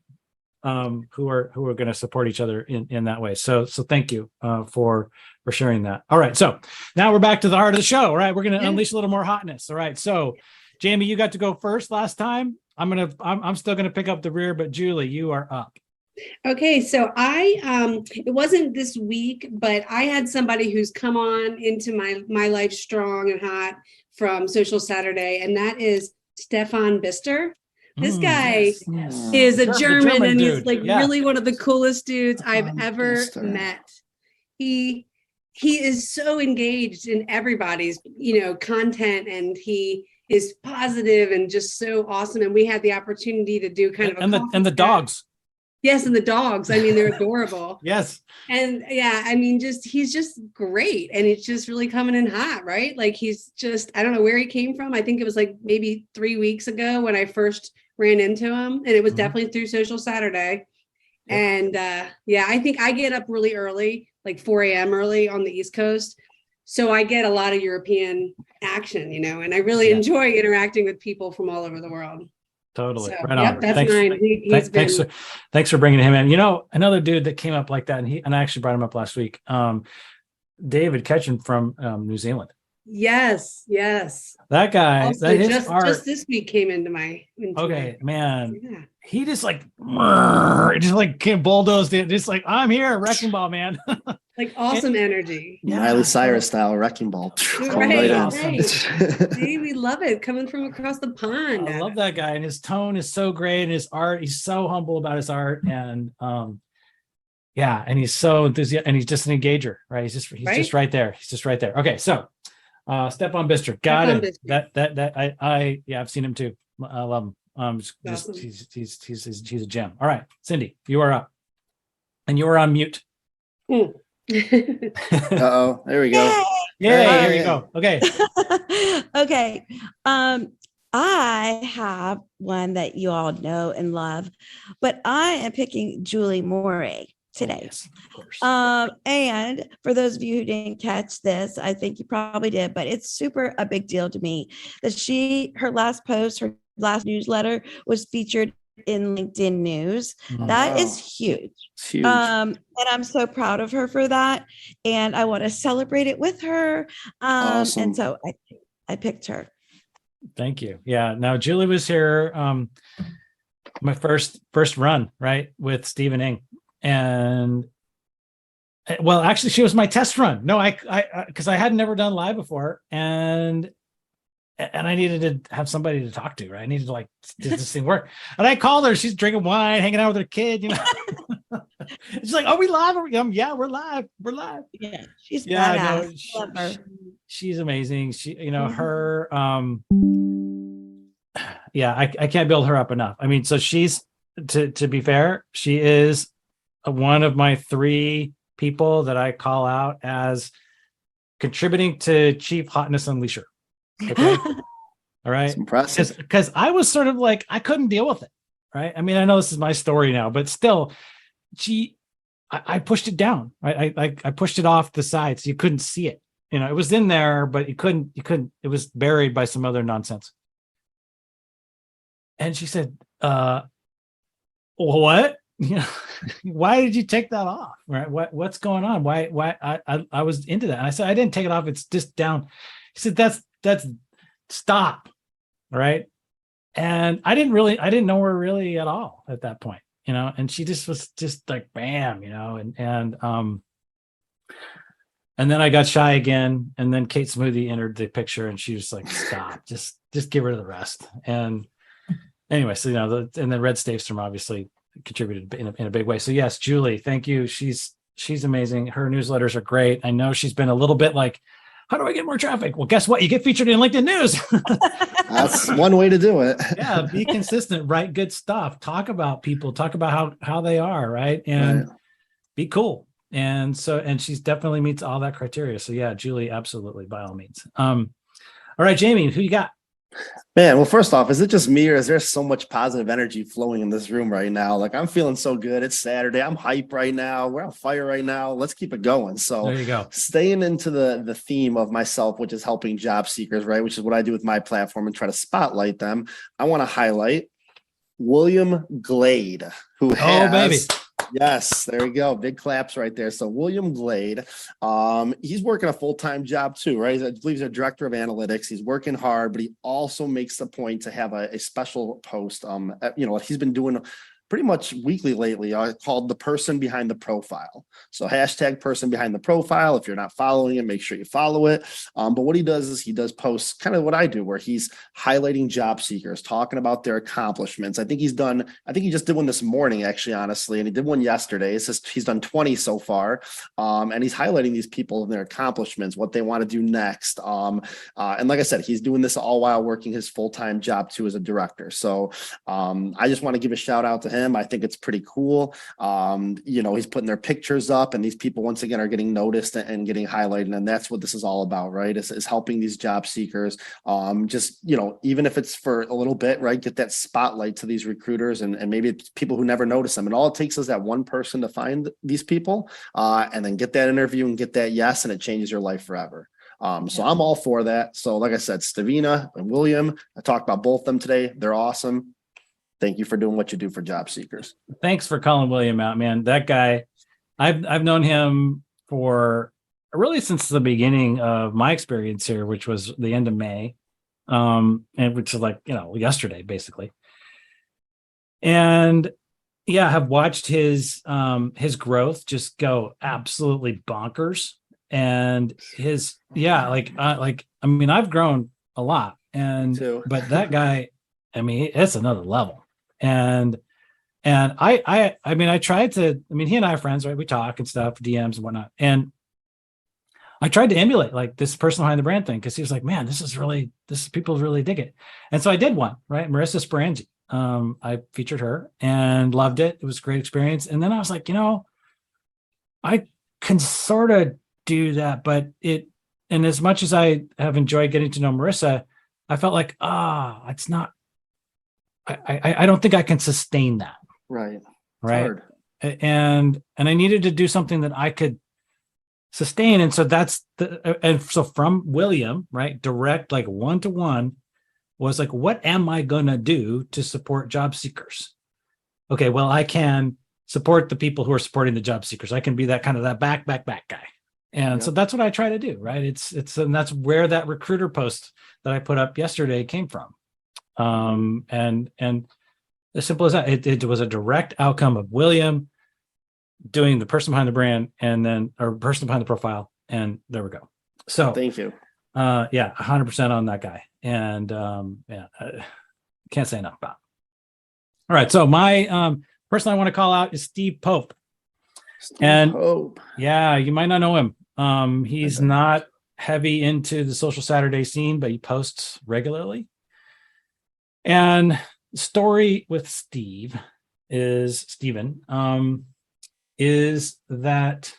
who are going to support each other in that way. So thank you for sharing that. All right, so now we're back to the heart of the show. All right, we're going to unleash a little more hotness. All right, so Jamie, you got to go first last time. I'm still gonna pick up the rear, but Julie, you are up. Okay, so it wasn't this week, but I had somebody who's come on into my life strong and hot from Social Saturday, and that is Stefan Bister. This guy is a German and he's really one of the coolest dudes I've ever met. He is so engaged in everybody's, content, and he is positive and just so awesome. And we had the opportunity to do kind of the dogs. Yes, and the dogs. I mean, they're adorable. Yes. And yeah, I mean, he's just great. And it's just really coming in hot, right? Like he's just, I don't know where he came from. I think it was like maybe 3 weeks ago when I first ran into him. And it was definitely through Social Saturday. Yep. And I think I get up really early, like 4 a.m. early on the East Coast. So I get a lot of European action, and I really enjoy interacting with people from all over the world. Totally. So, right on. That's mine. Thanks for bringing him in. Another dude that came up like that, and I actually brought him up last week. David Ketchen from New Zealand. Yes. That guy. Also, just this week came into my. Man. Yeah. He just bulldozed it. Just like, I'm here, wrecking ball, man. Like awesome energy. Miley Cyrus style wrecking ball. Right. See, we love it coming from across the pond. I love that guy, and his tone is so great, and his art, he's so humble about his art, and and he's so enthusiastic, and he's just an engager, right? He's just right there. He's just right there. Okay, so Stefan Bister, got it. I've seen him too. I love him. Awesome. He's a gem. All right, Cindi, you are up, and you are on mute. Uh-oh, there we go. Yay, here you go. Okay. Okay. I have one that you all know and love, but I am picking Julie Morey. today. Yes, of course. And for those of you who didn't catch this, I think you probably did, but it's super a big deal to me that her last post, her last newsletter was featured in LinkedIn News. Mhm. That Wow. is huge. It's huge. And I'm so proud of her for that. And I want to celebrate it with her. Awesome. And so I picked her. Thank you. Yeah. Now Julie was here. My first run, right, with Stephen Ing. And well, actually, she was my test run. No, because I had never done live before, and I needed to have somebody to talk to, right? I needed to did this thing work? And I called her. She's drinking wine, hanging out with her kid, She's like, "Are we live? Yeah, we're live. We're live." Yeah, she's Yeah, badass. no, Love her. she's amazing. She, Mhm. her, yeah, I can't build her up enough. I mean, so she's to be fair, she is one of my 3 people that I call out as contributing to Chief Hotness Unleasher. Okay. All right. It's impressive. Because I was sort of like, I couldn't deal with it. Right. I mean, I know this is my story now, but still, I pushed it down. Right. I pushed it off the side so you couldn't see it. It was in there, but you couldn't, it was buried by some other nonsense. And she said, what? Why did you take that off? Right? What's going on? Why I was into that. And I said, I didn't take it off. It's just down. He said, that's stop. Right. And I didn't know her really at all at that point, and she just was just like, bam, and then I got shy again. And then Kate Smoothie entered the picture and she was like, stop, just get rid of the rest. And anyway, so, and then Red Stavestrom obviously contributed in a big way. So yes, Julie, thank you. She's amazing. Her newsletters are great. I know she's been a little bit like, how do I get more traffic? Well, guess what? You get featured in LinkedIn News. That's one way to do it. Yeah. Be consistent, write good stuff, talk about people, talk about how they are. Right. And be cool. And she's definitely meets all that criteria. So yeah, Julie, absolutely. By all means. All right, Jamie, who you got? Man, well, first off, is it just me or is there so much positive energy flowing in this room right now? Like, I'm feeling so good. It's Saturday. I'm hype right now. We're on fire right now. Let's keep it going. So There you go. staying into the theme of myself, which is helping job seekers, right? Which is what I do with my platform and try to spotlight them. I want to highlight William Glade, who has... baby. Yes, there we go. Big claps right there. So William Glade, he's working a full-time job too, right? I believe he's a director of analytics. He's working hard, but he also makes the point to have a special post. He's been doing pretty much weekly lately, called The Person Behind the Profile. So hashtag person behind the profile. If you're not following it, make sure you follow it. But what he does is he does posts kind of what I do, where he's highlighting job seekers, talking about their accomplishments. I think he just did one this morning, actually, honestly, and he did one yesterday. It's just, he's done 20 so far. And he's highlighting these people and their accomplishments, what they want to do next. And like I said, he's doing this all while working his full-time job too as a director. So I just want to give a shout out to him. I think it's pretty cool. He's putting their pictures up, and these people once again are getting noticed and getting highlighted. And that's what this is all about, right? Is helping these job seekers. Even if it's for a little bit, right? Get that spotlight to these recruiters and maybe it's people who never notice them. And all it takes is that one person to find these people and then get that interview and get that yes, and it changes your life forever. So I'm all for that. So like I said, Stevina and William, I talked about both of them today. They're awesome. Thank you for doing what you do for job seekers. Thanks for calling William out, man. That guy, I've known him for really since the beginning of my experience here, which was the end of May, and which is like, yesterday, basically. And yeah, have watched his growth just go absolutely bonkers. And I've grown a lot, but that guy, it's another level. And I tried to, he and I are friends, right? We talk and stuff, DMs and whatnot. And I tried to emulate like this person behind the brand thing, because he was like, man, people really dig it. And so I did one, right? Marissa Sperangi. I featured her and loved it. It was a great experience. And then I was like, I can sort of do that, and as much as I have enjoyed getting to know Marissa, I felt like, it's not, I don't think I can sustain that. Right. Right. Hard. and I needed to do something that I could sustain. And so and so from William, right, direct, like one-to-one, was like, what am I gonna do to support job seekers? Okay, well, I can support the people who are supporting the job seekers. I can be that kind of that back guy. And so that's what I try to do, right? And that's where that recruiter post that I put up yesterday came from. And as simple as that, it was a direct outcome of William doing the person behind the brand or person behind the profile. And there we go. So Thank you. 100% on that guy. And can't say enough about it. All right. So my person I want to call out is Steve Pope. Yeah, you might not know him. He's not heavy into the Social Saturday scene, but he posts regularly. And the story with Steven, is that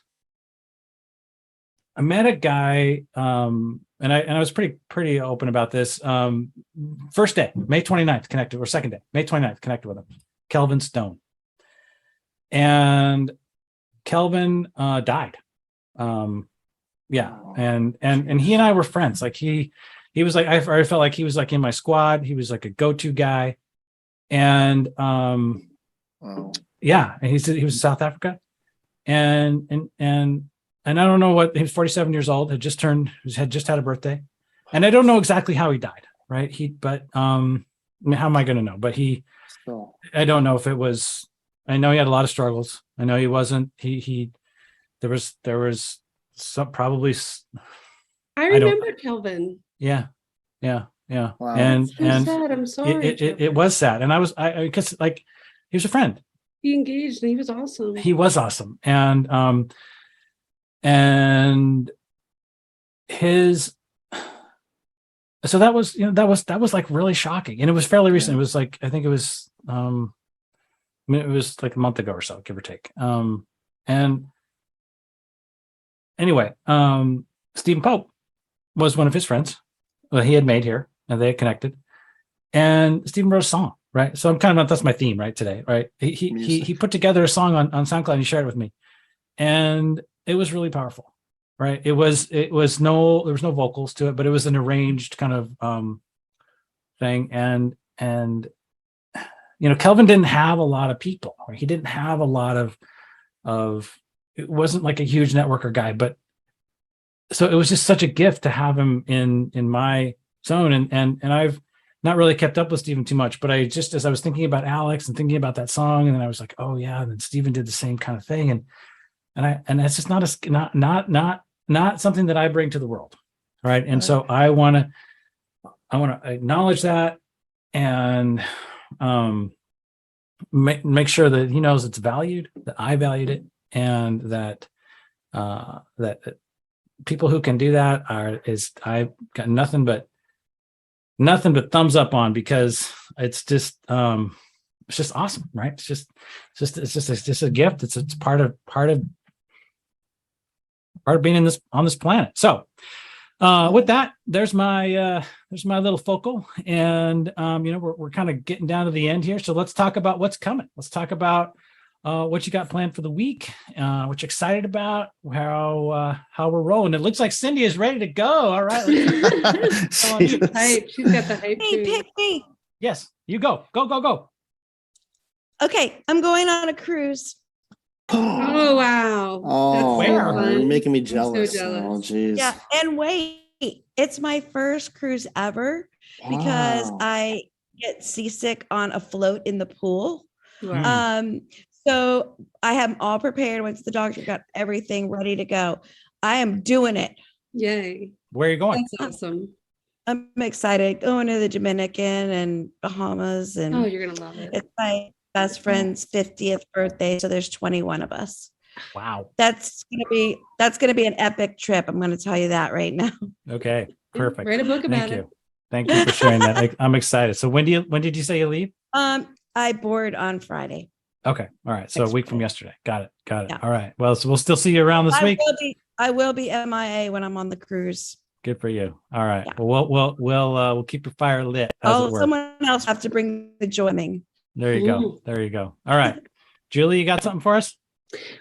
I met a guy, and I was pretty open about this. First day, May 29th, connected, or second day, May 29th, connected with him, Kelvin Stone. And Kelvin died. And he and I were friends. Like he was like, I felt like he was like in my squad. He was like a go-to guy. And and he was in South Africa. And I don't know what, he was 47 years old, had just had a birthday. And I don't know exactly how he died, right? How am I going to know? But I don't know if it was, I know he had a lot of struggles. I know he wasn't, there was some probably. I remember Kelvin. Yeah. Wow. And sad. I'm sorry. It was sad. And because like, he was a friend. He engaged and he was awesome. He was awesome. And so that was like really shocking. And it was fairly recent. It was like, I think it was, it was like a month ago or so, give or take. And anyway, Stephen Pope was one of his friends that he had made here, and they had connected. And Stephen wrote a song, right? So I'm that's my theme, right, today, right? He put together a song on SoundCloud and he shared it with me, and it was really powerful, right? There was no vocals to it, but it was an arranged kind of thing. And Kelvin didn't have a lot of people, right? He didn't have a lot of it wasn't like a huge networker guy, but so it was just such a gift to have him in my zone. And I've not really kept up with Stephen too much, but as I was thinking about Alex and thinking about that song, and then I was like, oh yeah, and then Stephen did the same kind of thing. And that's just not something that I bring to the world. Right. And so I want to acknowledge that and make sure that he knows it's valued, that I valued it, and that people who can do that I've got nothing but thumbs up on, because it's just awesome, right? It's just a gift. It's part of being on this planet. So with that, there's my little focal, and we're kind of getting down to the end here. So let's talk about what's coming. Let's talk about what you got planned for the week, what you're excited about, how we're rolling. It looks like Cindi is ready to go. All right. She's hype. She's got the hype. Hey, pick me. Yes, you go. Go. Okay, I'm going on a cruise. Oh wow! Oh, where? you're making me jealous. So jealous. Oh, geez. Yeah, and wait, it's my first cruise ever because Wow. I get seasick on a float in the pool. Wow. So I have all prepared. Went to the doctor, got everything ready to go. I am doing it. Yay! Where are you going? That's awesome. I'm excited. Going to the Dominican and Bahamas, and Oh, you're gonna love it. it's my best friend's 50th birthday. So there's 21 of us. Wow. That's gonna be an epic trip. I'm gonna tell you that right now. Okay. Perfect. Write a book about Thank it. you. Thank you for sharing that. I'm excited. So when did you say you leave? I board on Friday. Okay. All right. So a week from yesterday. Got it. Yeah. All right. Well, so we'll still see you around this week. I will be MIA when I'm on the cruise. Good for you. All right. Yeah. Well, we'll keep your fire lit. As it were. Someone else have to bring the joining. There you go. There you go. All right. Julie, you got something for us?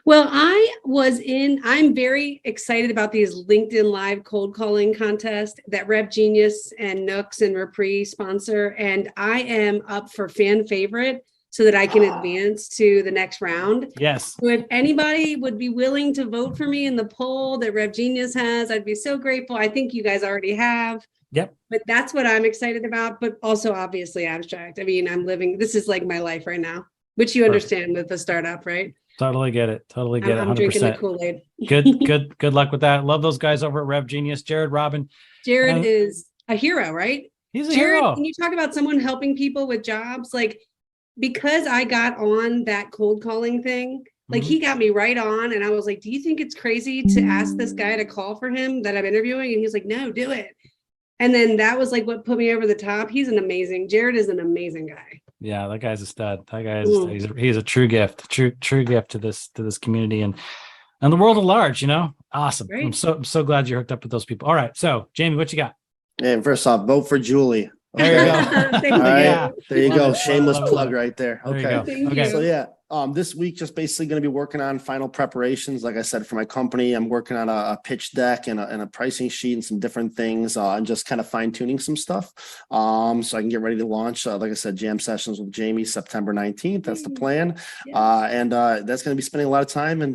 Well, I'm very excited about these LinkedIn Live cold calling contest that Rev Genius and Nooks and Repri sponsor. And I am up for fan favorite so that I can advance to the next round. Yes. So if anybody would be willing to vote for me in the poll that Rev Genius has, I'd be so grateful. I think you guys already have. Yep. But that's what I'm excited about, but also obviously abstract. I mean, this is like my life right now, which you understand with the startup, right? Totally get it. Totally get it. 100%. I'm drinking the Kool-Aid. Good luck with that. Love those guys over at Rev Genius. Jared, Robin. Jared is a hero, right? He's a Jared, hero. can you talk about someone helping people with jobs? Like, because I got on that cold calling thing, like he got me right on. And I was like, do you think it's crazy to ask this guy to call for him that I'm interviewing? And he's like, no, do it. And then that was like what put me over the top. Jared is an amazing guy. Yeah, that guy's a stud. That guy is he's a true gift, true gift to this community and the world at large, Awesome. Right. I'm so glad you're hooked up with those people. All right. So Jamie, what you got? And first off, vote for Julie. There you go. Thank All right. Yeah. There you Love go. it. Shameless Love it. plug right there. There you Okay. go. Thank Okay. you. So yeah, this week just basically going to be working on final preparations. Like I said, for my company, I'm working on a pitch deck and a pricing sheet and some different things, and just kind of fine tuning some stuff, so I can get ready to launch. Like I said, jam sessions with Jamie September 19th. That's the plan, and that's going to be spending a lot of time and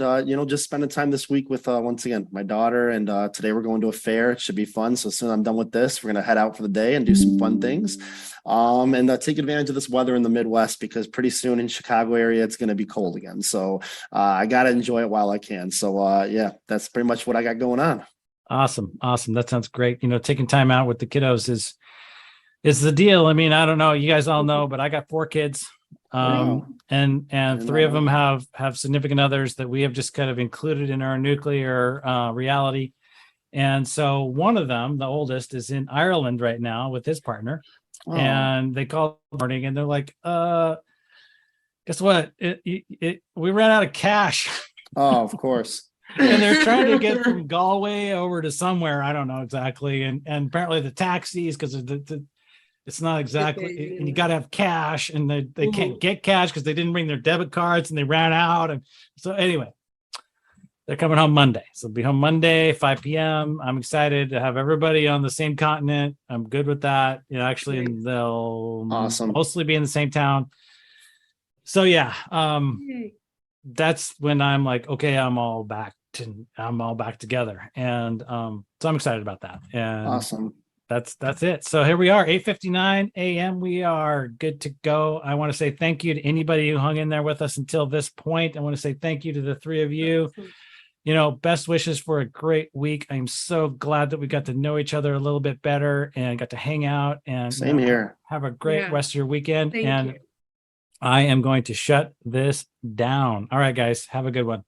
just spending time this week with once again my daughter. And today we're going to a fair. It should be fun. So as soon as I'm done with this, we're going to head out for the day and do some fun things. And take advantage of this weather in the Midwest, because pretty soon in Chicago area, it's going to be cold again. So I got to enjoy it while I can. So yeah, that's pretty much what I got going on. Awesome. That sounds great. Taking time out with the kiddos is the deal. I mean, I don't know, you guys all know, but I got 4 kids. Wow. And 3 of them have significant others that we have just kind of included in our nuclear reality. And so one of them, the oldest, is in Ireland right now with his partner. Oh. And they called the morning and they're like, guess what? We ran out of cash. Oh, of course. And they're trying to get from Galway over to somewhere. I don't know exactly. And apparently the taxis, because it's not exactly, and you got to have cash, and they can't get cash because they didn't bring their debit cards and they ran out. And so anyway, they're coming home Monday. So they'll be home Monday, 5 p.m. I'm excited to have everybody on the same continent. I'm good with that. Actually, and they'll mostly be in the same town. So yeah, that's when I'm like, okay, I'm all back together. And so I'm excited about that. And awesome. That's it. So here we are, 8:59 a.m. We are good to go. I want to say thank you to anybody who hung in there with us until this point. I want to say thank you to the 3 of you. Best wishes for a great week. I'm so glad that we got to know each other a little bit better and got to hang out and same here. Have a great rest of your weekend. Thank you. I am going to shut this down. All right, guys, have a good one.